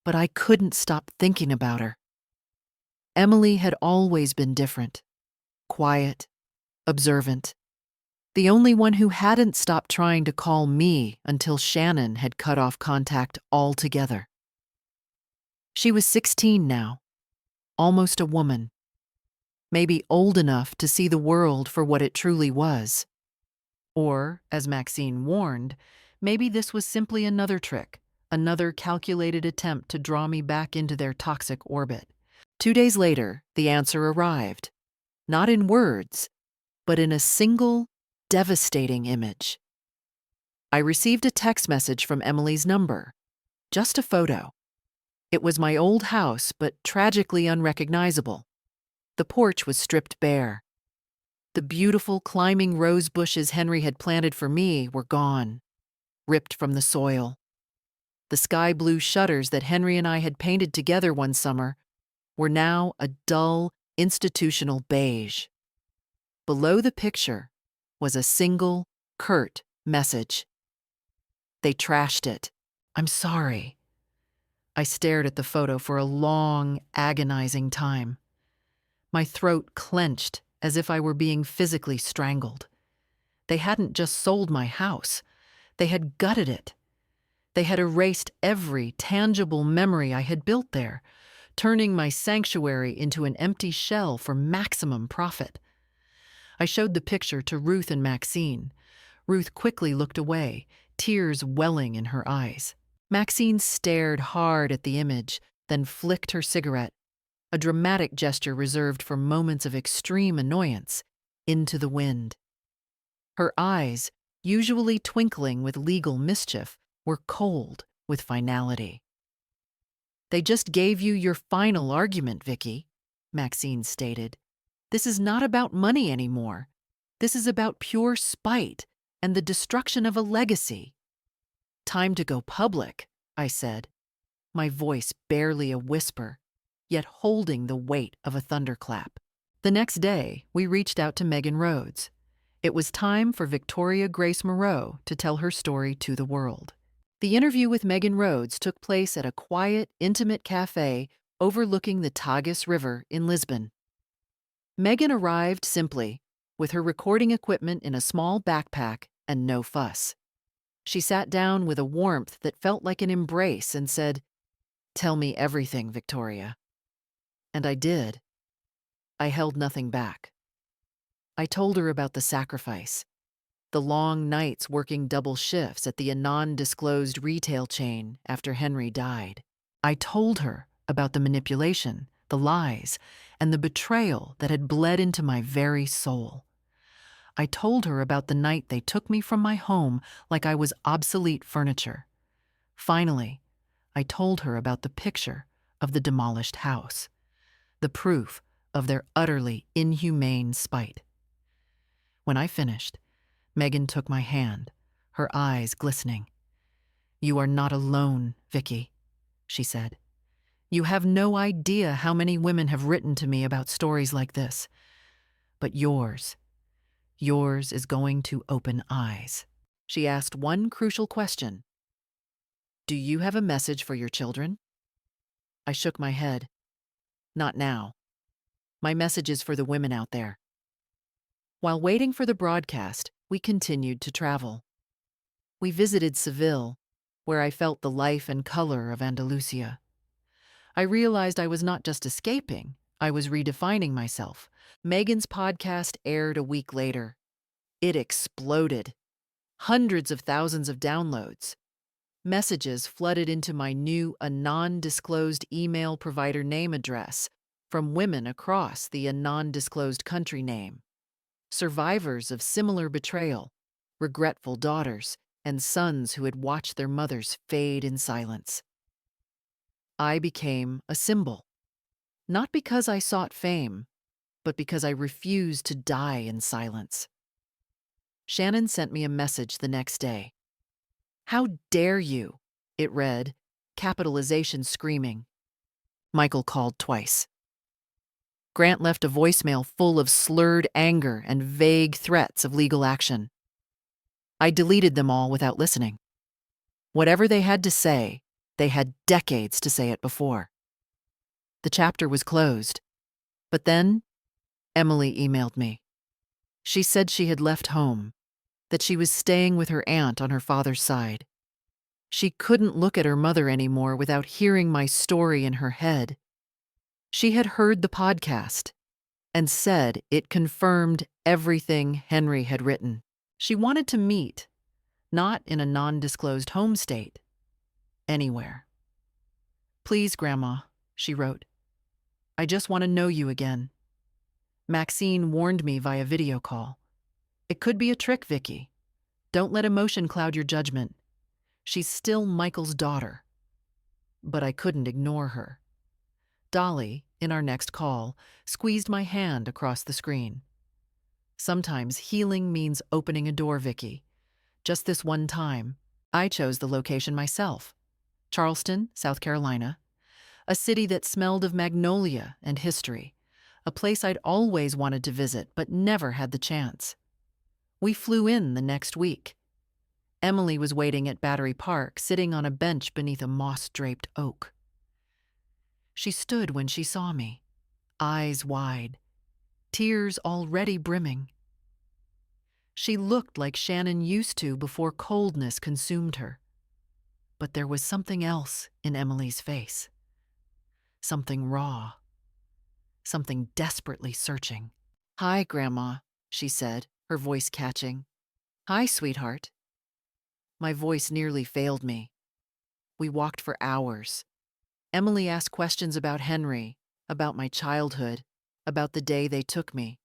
S1: But I couldn't stop thinking about her. Emily had always been different, quiet, observant. The only one who hadn't stopped trying to call me until Shannon had cut off contact altogether. She was 16 now, almost a woman. Maybe old enough to see the world for what it truly was. Or, as Maxine warned, maybe this was simply another trick, another calculated attempt to draw me back into their toxic orbit. 2 days later, the answer arrived. Not in words, but in a single, devastating image. I received a text message from Emily's number. Just a photo. It was my old house, but tragically unrecognizable. The porch was stripped bare. The beautiful climbing rose bushes Henry had planted for me were gone, ripped from the soil. The sky blue shutters that Henry and I had painted together one summer were now a dull, institutional beige. Below the picture was a single, curt message. They trashed it. "I'm sorry." I stared at the photo for a long, agonizing time. My throat clenched as if I were being physically strangled. They hadn't just sold my house. They had gutted it. They had erased every tangible memory I had built there, turning my sanctuary into an empty shell for maximum profit. I showed the picture to Ruth and Maxine. Ruth quickly looked away, tears welling in her eyes. Maxine stared hard at the image, then flicked her cigarette, a dramatic gesture reserved for moments of extreme annoyance, into the wind. Her eyes, usually twinkling with legal mischief, were cold with finality. "They just gave you your final argument, Vicky," Maxine stated. "This is not about money anymore. This is about pure spite and the destruction of a legacy." "Time to go public," I said, my voice barely a whisper, yet holding the weight of a thunderclap. The next day, we reached out to Megan Rhodes. It was time for Victoria Grace Moreau to tell her story to the world. The interview with Megan Rhodes took place at a quiet, intimate cafe overlooking the Tagus River in Lisbon. Megan arrived simply, with her recording equipment in a small backpack and no fuss. She sat down with a warmth that felt like an embrace and said, "Tell me everything, Victoria." And I did. I held nothing back. I told her about the sacrifice, the long nights working double shifts at the non-disclosed retail chain after Henry died. I told her about the manipulation, the lies, and the betrayal that had bled into my very soul. I told her about the night they took me from my home like I was obsolete furniture. Finally, I told her about the picture of the demolished house, the proof of their utterly inhumane spite. When I finished, Megan took my hand, her eyes glistening. "You are not alone, Vicky," she said. "You have no idea how many women have written to me about stories like this. But yours is going to open eyes." She asked one crucial question. "Do you have a message for your children?" I shook my head. "Not now. My message is for the women out there." While waiting for the broadcast, we continued to travel. We visited Seville, where I felt the life and color of Andalusia. I realized I was not just escaping, I was redefining myself. Megan's podcast aired a week later. It exploded. Hundreds of thousands of downloads. Messages flooded into my new, non-disclosed email provider name address from women across the non-disclosed country name. Survivors of similar betrayal, regretful daughters, and sons who had watched their mothers fade in silence. I became a symbol, not because I sought fame, but because I refused to die in silence. Shannon sent me a message the next day. "How dare you?" it read, capitalization screaming. Michael called twice. Grant left a voicemail full of slurred anger and vague threats of legal action. I deleted them all without listening. Whatever they had to say, they had decades to say it before. The chapter was closed. But then, Emily emailed me. She said she had left home, that she was staying with her aunt on her father's side. She couldn't look at her mother anymore without hearing my story in her head. She had heard the podcast and said it confirmed everything Henry had written. She wanted to meet, not in a non-disclosed home state, anywhere. "Please, Grandma," she wrote. "I just want to know you again. Maxine warned me via video call. It could be a trick, Vicky. Don't let emotion cloud your judgment. She's still Michael's daughter." But I couldn't ignore her. Dolly, in our next call, squeezed my hand across the screen. "Sometimes healing means opening a door, Vicky. Just this one time, I chose the location myself. Charleston, South Carolina, a city that smelled of magnolia and history, a place I'd always wanted to visit but never had the chance. We flew in the next week. Emily was waiting at Battery Park, sitting on a bench beneath a moss-draped oak. She stood when she saw me, eyes wide, tears already brimming. She looked like Shannon used to before coldness consumed her. But there was something else in Emily's face. Something raw. Something desperately searching. "Hi, Grandma," she said, her voice catching. "Hi, sweetheart." My voice nearly failed me. We walked for hours. Emily asked questions about Henry, about my childhood, about the day they took me.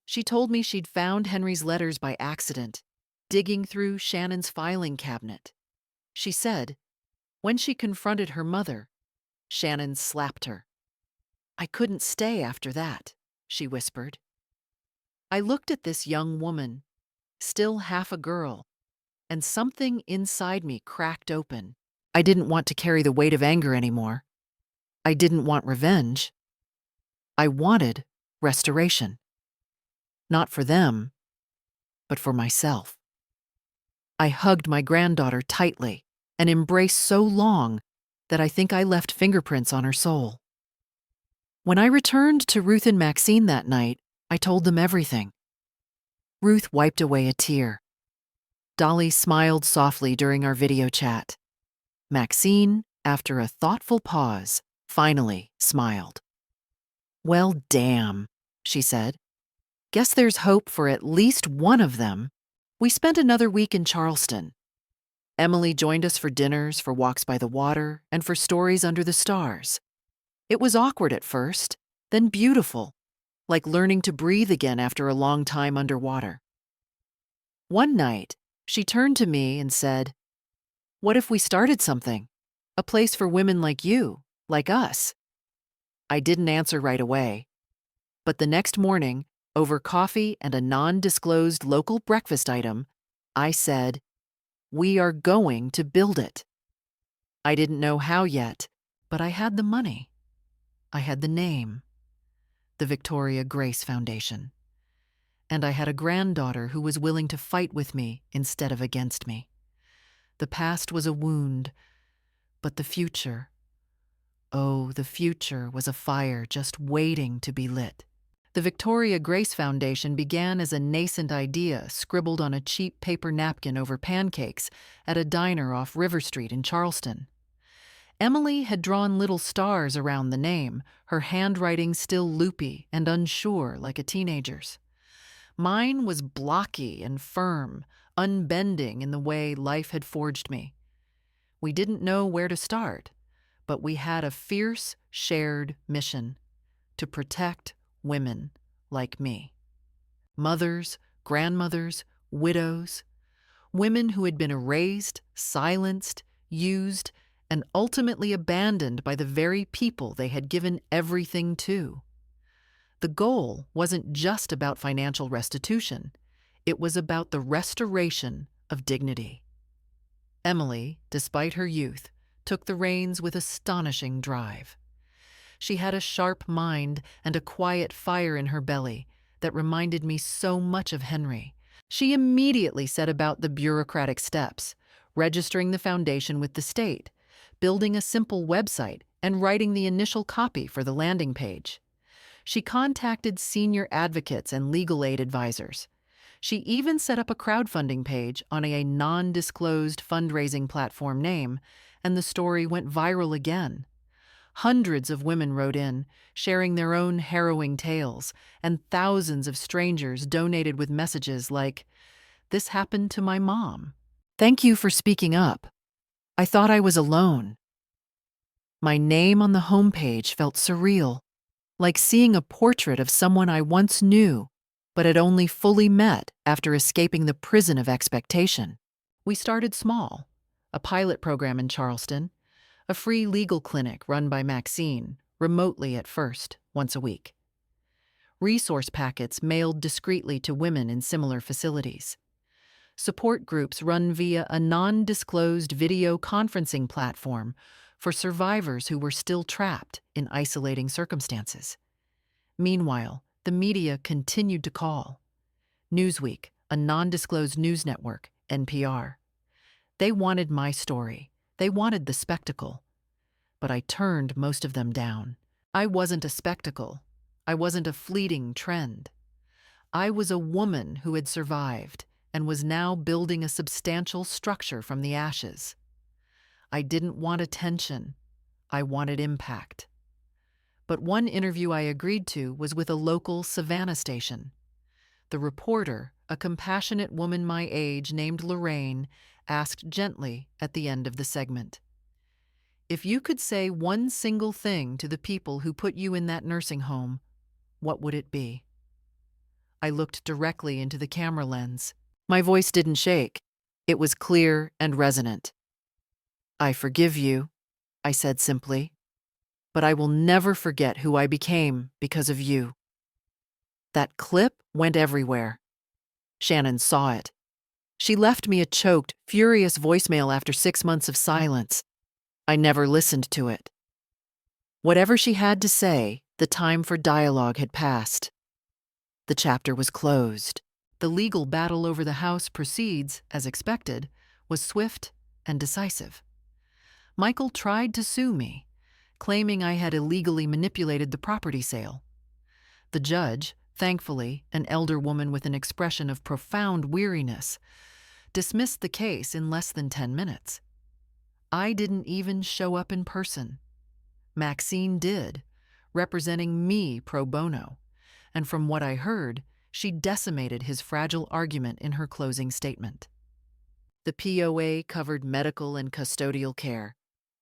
S1: She told me she'd found Henry's letters by accident, digging through Shannon's filing cabinet. She said, when she confronted her mother, Shannon slapped her. "I couldn't stay after that," she whispered. I looked at this young woman, still half a girl, and something inside me cracked open. I didn't want to carry the weight of anger anymore. I didn't want revenge. I wanted restoration. Not for them, but for myself. I hugged my granddaughter tightly, an embrace so long that I think I left fingerprints on her soul. When I returned to Ruth and Maxine that night, I told them everything. Ruth wiped away a tear. Dolly smiled softly during our video chat. Maxine, after a thoughtful pause, finally smiled. "Well, damn," she said. "Guess there's hope for at least one of them." We spent another week in Charleston. Emily joined us for dinners, for walks by the water, and for stories under the stars. It was awkward at first, then beautiful, like learning to breathe again after a long time underwater. One night, she turned to me and said, "What if we started something? A place for women like you, like us?" I didn't answer right away, but the next morning, over coffee and a non-disclosed local breakfast item, I said, "We are going to build it." I didn't know how yet, but I had the money. I had the name, the Victoria Grace Foundation. And I had a granddaughter who was willing to fight with me instead of against me. The past was a wound, but the future, oh, the future was a fire just waiting to be lit. The Victoria Grace Foundation began as a nascent idea scribbled on a cheap paper napkin over pancakes at a diner off River Street in Charleston. Emily had drawn little stars around the name, her handwriting still loopy and unsure like a teenager's. Mine was blocky and firm, unbending in the way life had forged me. We didn't know where to start, but we had a fierce, shared mission: to protect women like me. Mothers, grandmothers, widows, women who had been erased, silenced, used, and ultimately abandoned by the very people they had given everything to. The goal wasn't just about financial restitution. It was about the restoration of dignity. Emily, despite her youth, took the reins with astonishing drive. She had a sharp mind and a quiet fire in her belly that reminded me so much of Henry. She immediately set about the bureaucratic steps, registering the foundation with the state, building a simple website, and writing the initial copy for the landing page. She contacted senior advocates and legal aid advisors. She even set up a crowdfunding page on a non-disclosed fundraising platform name, and the story went viral again. Hundreds of women wrote in, sharing their own harrowing tales, and thousands of strangers donated with messages like, "This happened to my mom. Thank you for speaking up. I thought I was alone." My name on the homepage felt surreal, like seeing a portrait of someone I once knew, but had only fully met after escaping the prison of expectation. We started small: a pilot program in Charleston, a free legal clinic run by Maxine, remotely at first, once a week. Resource packets mailed discreetly to women in similar facilities. Support groups run via a non-disclosed video conferencing platform for survivors who were still trapped in isolating circumstances. Meanwhile, the media continued to call. Newsweek, a non-disclosed news network, NPR. They wanted my story. They wanted the spectacle. But I turned most of them down. I wasn't a spectacle. I wasn't a fleeting trend. I was a woman who had survived and was now building a substantial structure from the ashes. I didn't want attention. I wanted impact. But one interview I agreed to was with a local Savannah station. The reporter, a compassionate woman my age named Lorraine, asked gently at the end of the segment, "If you could say one single thing to the people who put you in that nursing home, what would it be?" I looked directly into the camera lens. My voice didn't shake. It was clear and resonant. "I forgive you," I said simply, "but I will never forget who I became because of you." That clip went everywhere. Shannon saw it. She left me a choked, furious voicemail after 6 months of silence. I never listened to it. Whatever she had to say, the time for dialogue had passed. The chapter was closed. The legal battle over the house proceeds, as expected, was swift and decisive. Michael tried to sue me, claiming I had illegally manipulated the property sale. The judge, thankfully an elder woman with an expression of profound weariness, dismissed the case in less than 10 minutes. I didn't even show up in person. Maxine did, representing me pro bono, and from what I heard, she decimated his fragile argument in her closing statement. The POA covered medical and custodial care,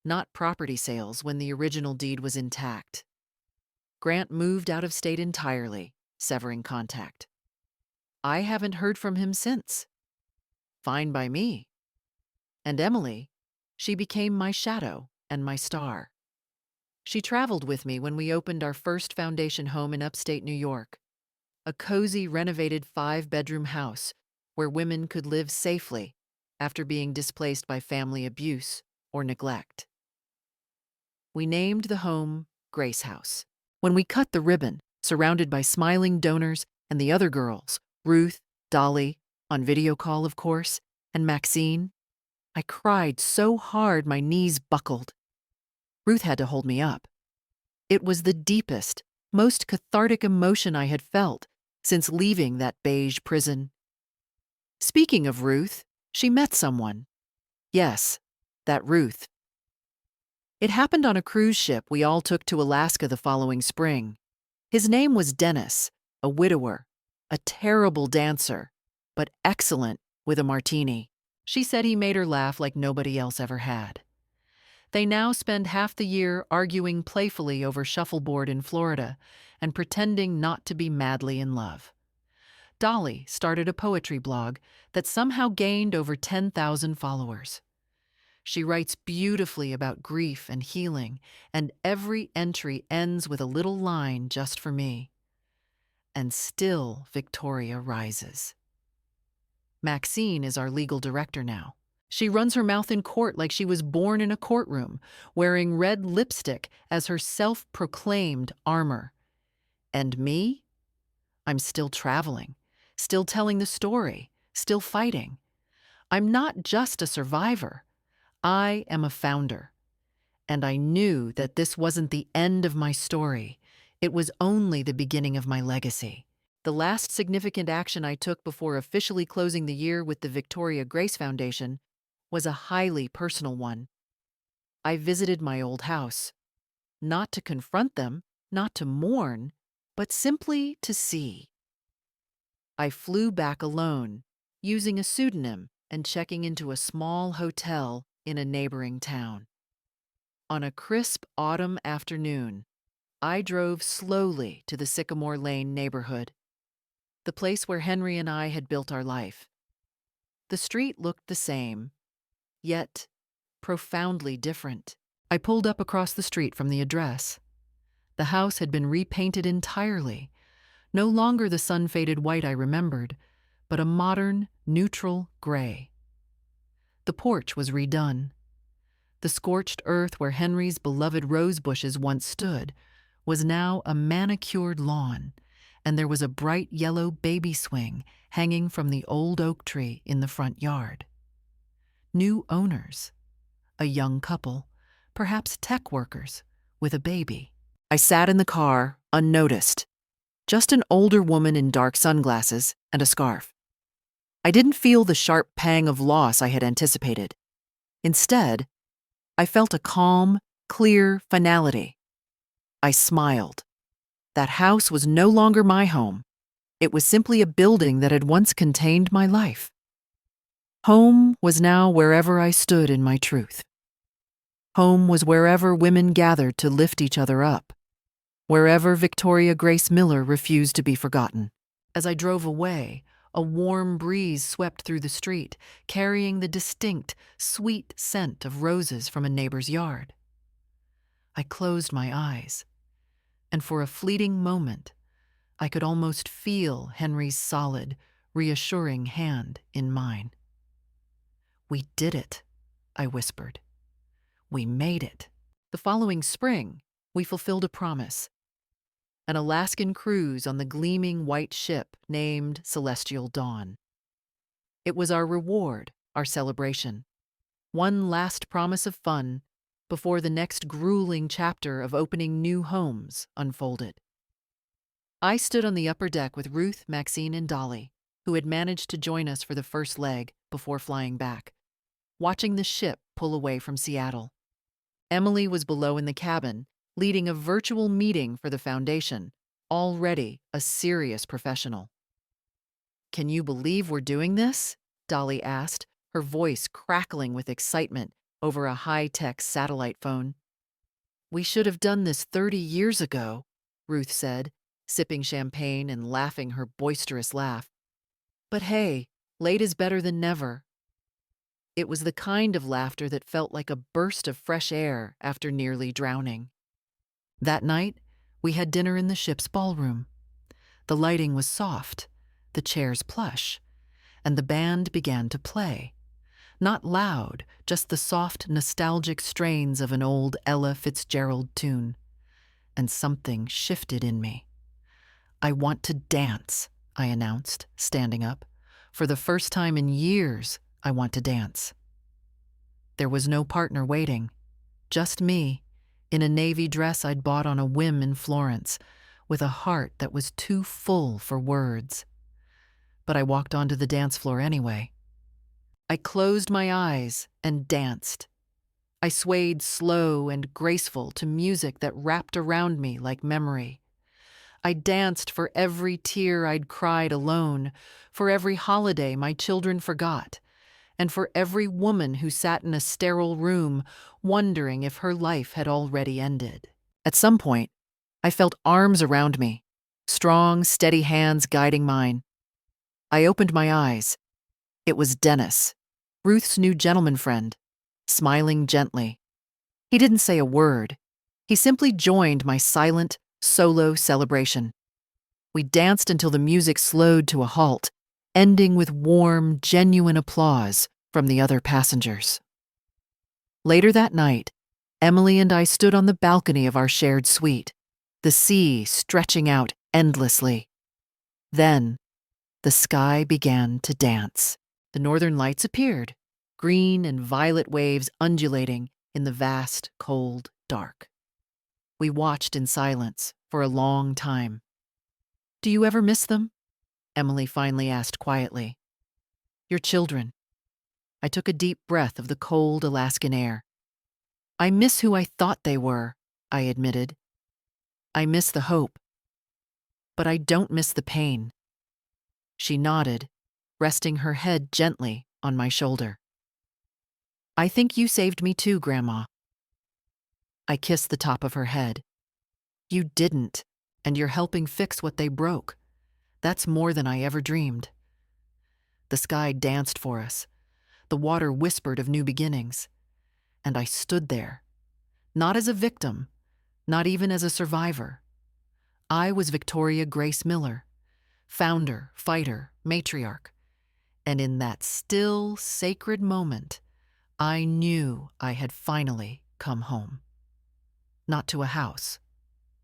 S1: not property sales when the original deed was intact. Grant moved out of state entirely, severing contact. I haven't heard from him since. Fine by me. And Emily, she became my shadow and my star. She traveled with me when we opened our first foundation home in upstate New York, a cozy, renovated 5-bedroom house where women could live safely after being displaced by family abuse or neglect. We named the home Grace House. When we cut the ribbon, surrounded by smiling donors and the other girls, Ruth, Dolly, on video call of course, and Maxine, I cried so hard my knees buckled. Ruth had to hold me up. It was the deepest, most cathartic emotion I had felt since leaving that beige prison. Speaking of Ruth, she met someone. Yes, that Ruth. It happened on a cruise ship we all took to Alaska the following spring. His name was Dennis, a widower, a terrible dancer, but excellent with a martini. She said he made her laugh like nobody else ever had. They now spend half the year arguing playfully over shuffleboard in Florida and pretending not to be madly in love. Dolly started a poetry blog that somehow gained over 10,000 followers. She writes beautifully about grief and healing, and every entry ends with a little line just for me. And still Victoria rises. Maxine is our legal director now. She runs her mouth in court like she was born in a courtroom, wearing red lipstick as her self-proclaimed armor. And me? I'm still traveling, still telling the story, still fighting. I'm not just a survivor. I am a founder. And I knew that this wasn't the end of my story. It was only the beginning of my legacy. The last significant action I took before officially closing the year with the Victoria Grace Foundation was a highly personal one. I visited my old house, not to confront them, not to mourn, but simply to see. I flew back alone, using a pseudonym and checking into a small hotel in a neighboring town. On a crisp autumn afternoon, I drove slowly to the Sycamore Lane neighborhood, the place where Henry and I had built our life. The street looked the same, yet profoundly different. I pulled up across the street from the address. The house had been repainted entirely, no longer the sun-faded white I remembered, but a modern, neutral gray. The porch was redone. The scorched earth where Henry's beloved rose bushes once stood was now a manicured lawn, and there was a bright yellow baby swing hanging from the old oak tree in the front yard. New owners, a young couple, perhaps tech workers, with a baby. I sat in the car, unnoticed, just an older woman in dark sunglasses and a scarf. I didn't feel the sharp pang of loss I had anticipated. Instead, I felt a calm, clear finality. I smiled. That house was no longer my home. It was simply a building that had once contained my life. Home was now wherever I stood in my truth. Home was wherever women gathered to lift each other up, wherever Victoria Grace Miller refused to be forgotten. As I drove away, a warm breeze swept through the street, carrying the distinct, sweet scent of roses from a neighbor's yard. I closed my eyes, and for a fleeting moment, I could almost feel Henry's solid, reassuring hand in mine. "We did it," I whispered. "We made it." The following spring, we fulfilled a promise. An Alaskan cruise on the gleaming white ship named Celestial Dawn. It was our reward, our celebration. One last promise of fun before the next grueling chapter of opening new homes unfolded. I stood on the upper deck with Ruth, Maxine, and Dolly, who had managed to join us for the first leg before flying back, watching the ship pull away from Seattle. Emily was below in the cabin, leading a virtual meeting for the foundation, already a serious professional. "Can you believe we're doing this?" Dolly asked, her voice crackling with excitement over a high-tech satellite phone. "We should have done this 30 years ago," Ruth said, sipping champagne and laughing her boisterous laugh. "But hey, late is better than never." It was the kind of laughter that felt like a burst of fresh air after nearly drowning. That night, we had dinner in the ship's ballroom. The lighting was soft, the chairs plush, and the band began to play. Not loud, just the soft, nostalgic strains of an old Ella Fitzgerald tune. And something shifted in me. "I want to dance," I announced, standing up. "For the first time in years, I want to dance." There was no partner waiting, just me, in a navy dress I'd bought on a whim in Florence, with a heart that was too full for words. But I walked onto the dance floor anyway. I closed my eyes and danced. I swayed slow and graceful to music that wrapped around me like memory. I danced for every tear I'd cried alone, for every holiday my children forgot, and for every woman who sat in a sterile room wondering if her life had already ended. At some point, I felt arms around me, strong, steady hands guiding mine. I opened my eyes. It was Dennis, Ruth's new gentleman friend, smiling gently. He didn't say a word. He simply joined my silent, solo celebration. We danced until the music slowed to a halt, ending with warm, genuine applause from the other passengers. Later that night, Emily and I stood on the balcony of our shared suite, the sea stretching out endlessly. Then, the sky began to dance. The northern lights appeared, green and violet waves undulating in the vast, cold dark. We watched in silence for a long time. "Do you ever miss them?" Emily finally asked quietly. "Your children." I took a deep breath of the cold Alaskan air. "I miss who I thought they were," I admitted. "I miss the hope. But I don't miss the pain." She nodded, resting her head gently on my shoulder. "I think you saved me too, Grandma." I kissed the top of her head. "You didn't, and you're helping fix what they broke. That's more than I ever dreamed." The sky danced for us. The water whispered of new beginnings. And I stood there, not as a victim, not even as a survivor. I was Victoria Grace Miller, founder, fighter, matriarch. And in that still, sacred moment, I knew I had finally come home. Not to a house,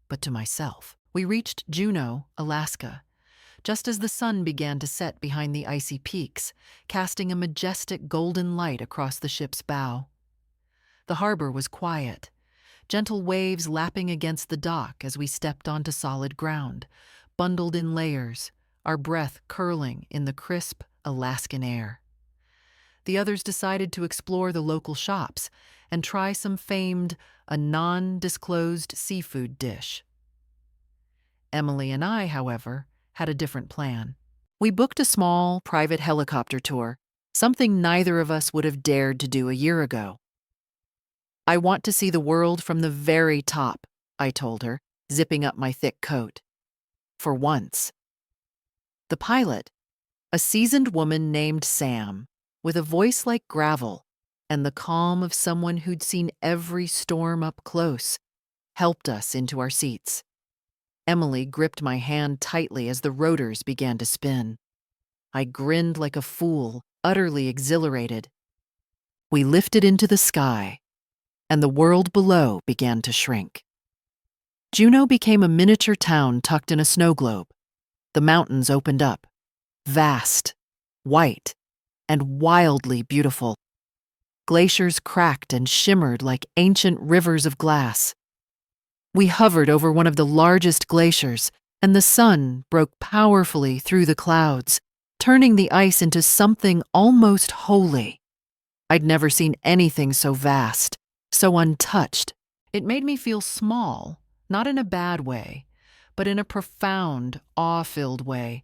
S1: but to myself. We reached Juneau, Alaska, just as the sun began to set behind the icy peaks, casting a majestic golden light across the ship's bow. The harbor was quiet, gentle waves lapping against the dock as we stepped onto solid ground, bundled in layers, our breath curling in the crisp Alaskan air. The others decided to explore the local shops and try some famed, a non-disclosed seafood dish. Emily and I, however, had a different plan. We booked a small, private helicopter tour, something neither of us would have dared to do a year ago. "I want to see the world from the very top," I told her, zipping up my thick coat. For once. The pilot, a seasoned woman named Sam, with a voice like gravel and the calm of someone who'd seen every storm up close, helped us into our seats. Emily gripped my hand tightly as the rotors began to spin. I grinned like a fool, utterly exhilarated. We lifted into the sky, and the world below began to shrink. Juneau became a miniature town tucked in a snow globe. The mountains opened up, vast, white, and wildly beautiful. Glaciers cracked and shimmered like ancient rivers of glass. We hovered over one of the largest glaciers, and the sun broke powerfully through the clouds, turning the ice into something almost holy. I'd never seen anything so vast, so untouched. It made me feel small, not in a bad way, but in a profound, awe-filled way,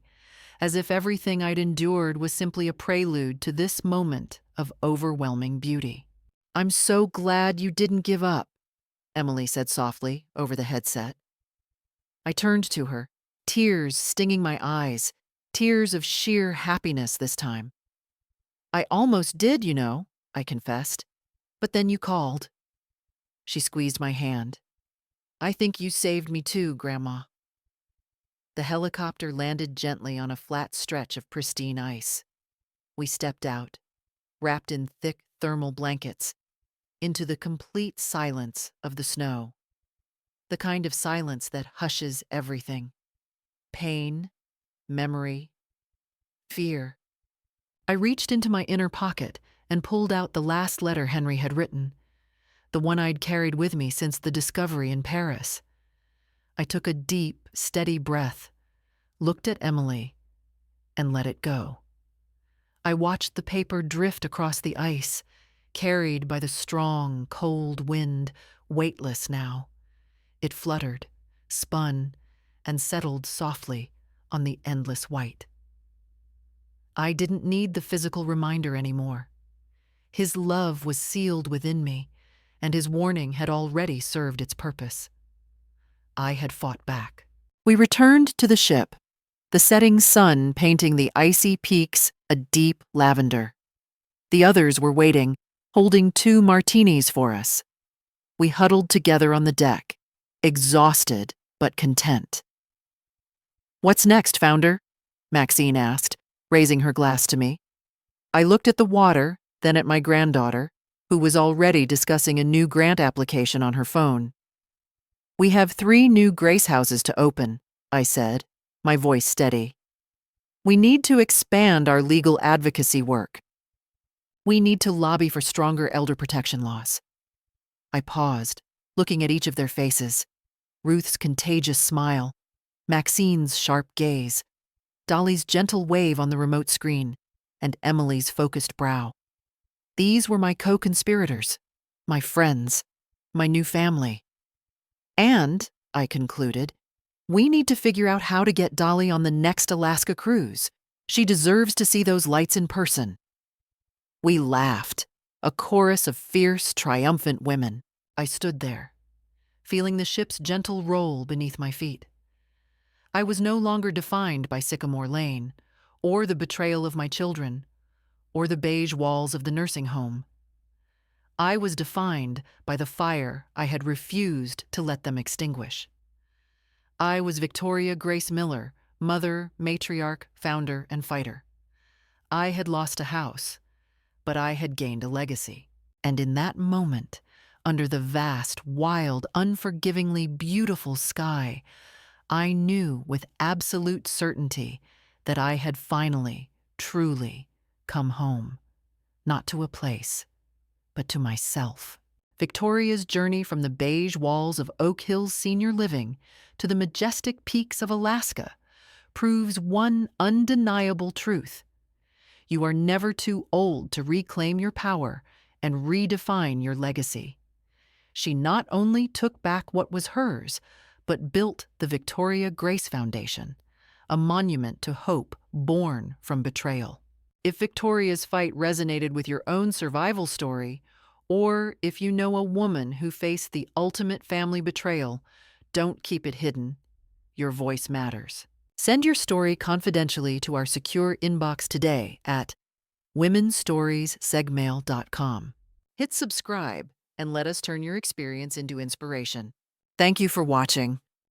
S1: as if everything I'd endured was simply a prelude to this moment of overwhelming beauty. "I'm so glad you didn't give up," Emily said softly over the headset. I turned to her, tears stinging my eyes, tears of sheer happiness this time. "I almost did, you know," I confessed. "But then you called." She squeezed my hand. "I think you saved me too, Grandma." The helicopter landed gently on a flat stretch of pristine ice. We stepped out, wrapped in thick thermal blankets, into the complete silence of the snow. The kind of silence that hushes everything. Pain, memory, fear. I reached into my inner pocket and pulled out the last letter Henry had written, the one I'd carried with me since the discovery in Paris. I took a deep, steady breath, looked at Emily, and let it go. I watched the paper drift across the ice, carried by the strong, cold wind, weightless now. It fluttered, spun, and settled softly on the endless white. I didn't need the physical reminder anymore. His love was sealed within me, and his warning had already served its purpose. I had fought back. We returned to the ship, the setting sun painting the icy peaks a deep lavender. The others were waiting, holding 2 martinis for us. We huddled together on the deck, exhausted but content. "What's next, Founder?" Maxine asked, raising her glass to me. I looked at the water, then at my granddaughter, who was already discussing a new grant application on her phone. "We have 3 new Grace houses to open," I said, my voice steady. "We need to expand our legal advocacy work. We need to lobby for stronger elder protection laws." I paused, looking at each of their faces. Ruth's contagious smile, Maxine's sharp gaze, Dolly's gentle wave on the remote screen, and Emily's focused brow. These were my co-conspirators, my friends, my new family. And, I concluded, we need to figure out how to get Dolly on the next Alaska cruise. She deserves to see those lights in person. We laughed, a chorus of fierce, triumphant women. I stood there, feeling the ship's gentle roll beneath my feet. I was no longer defined by Sycamore Lane, or the betrayal of my children, or the beige walls of the nursing home. I was defined by the fire I had refused to let them extinguish. I was Victoria Grace Miller, mother, matriarch, founder, and fighter. I had lost a house, but I had gained a legacy. And in that moment, under the vast, wild, unforgivingly beautiful sky, I knew with absolute certainty that I had finally, truly come home, not to a place, but to myself. Victoria's journey from the beige walls of Oak Hills Senior Living to the majestic peaks of Alaska proves one undeniable truth. You are never too old to reclaim your power and redefine your legacy. She not only took back what was hers, but built the Victoria Grace Foundation, a monument to hope born from betrayal. If Victoria's fight resonated with your own survival story, or if you know a woman who faced the ultimate family betrayal, don't keep it hidden. Your voice matters. Send your story confidentially to our secure inbox today at womenstoriessegmail.com. Hit subscribe and let us turn your experience into inspiration. Thank you for watching.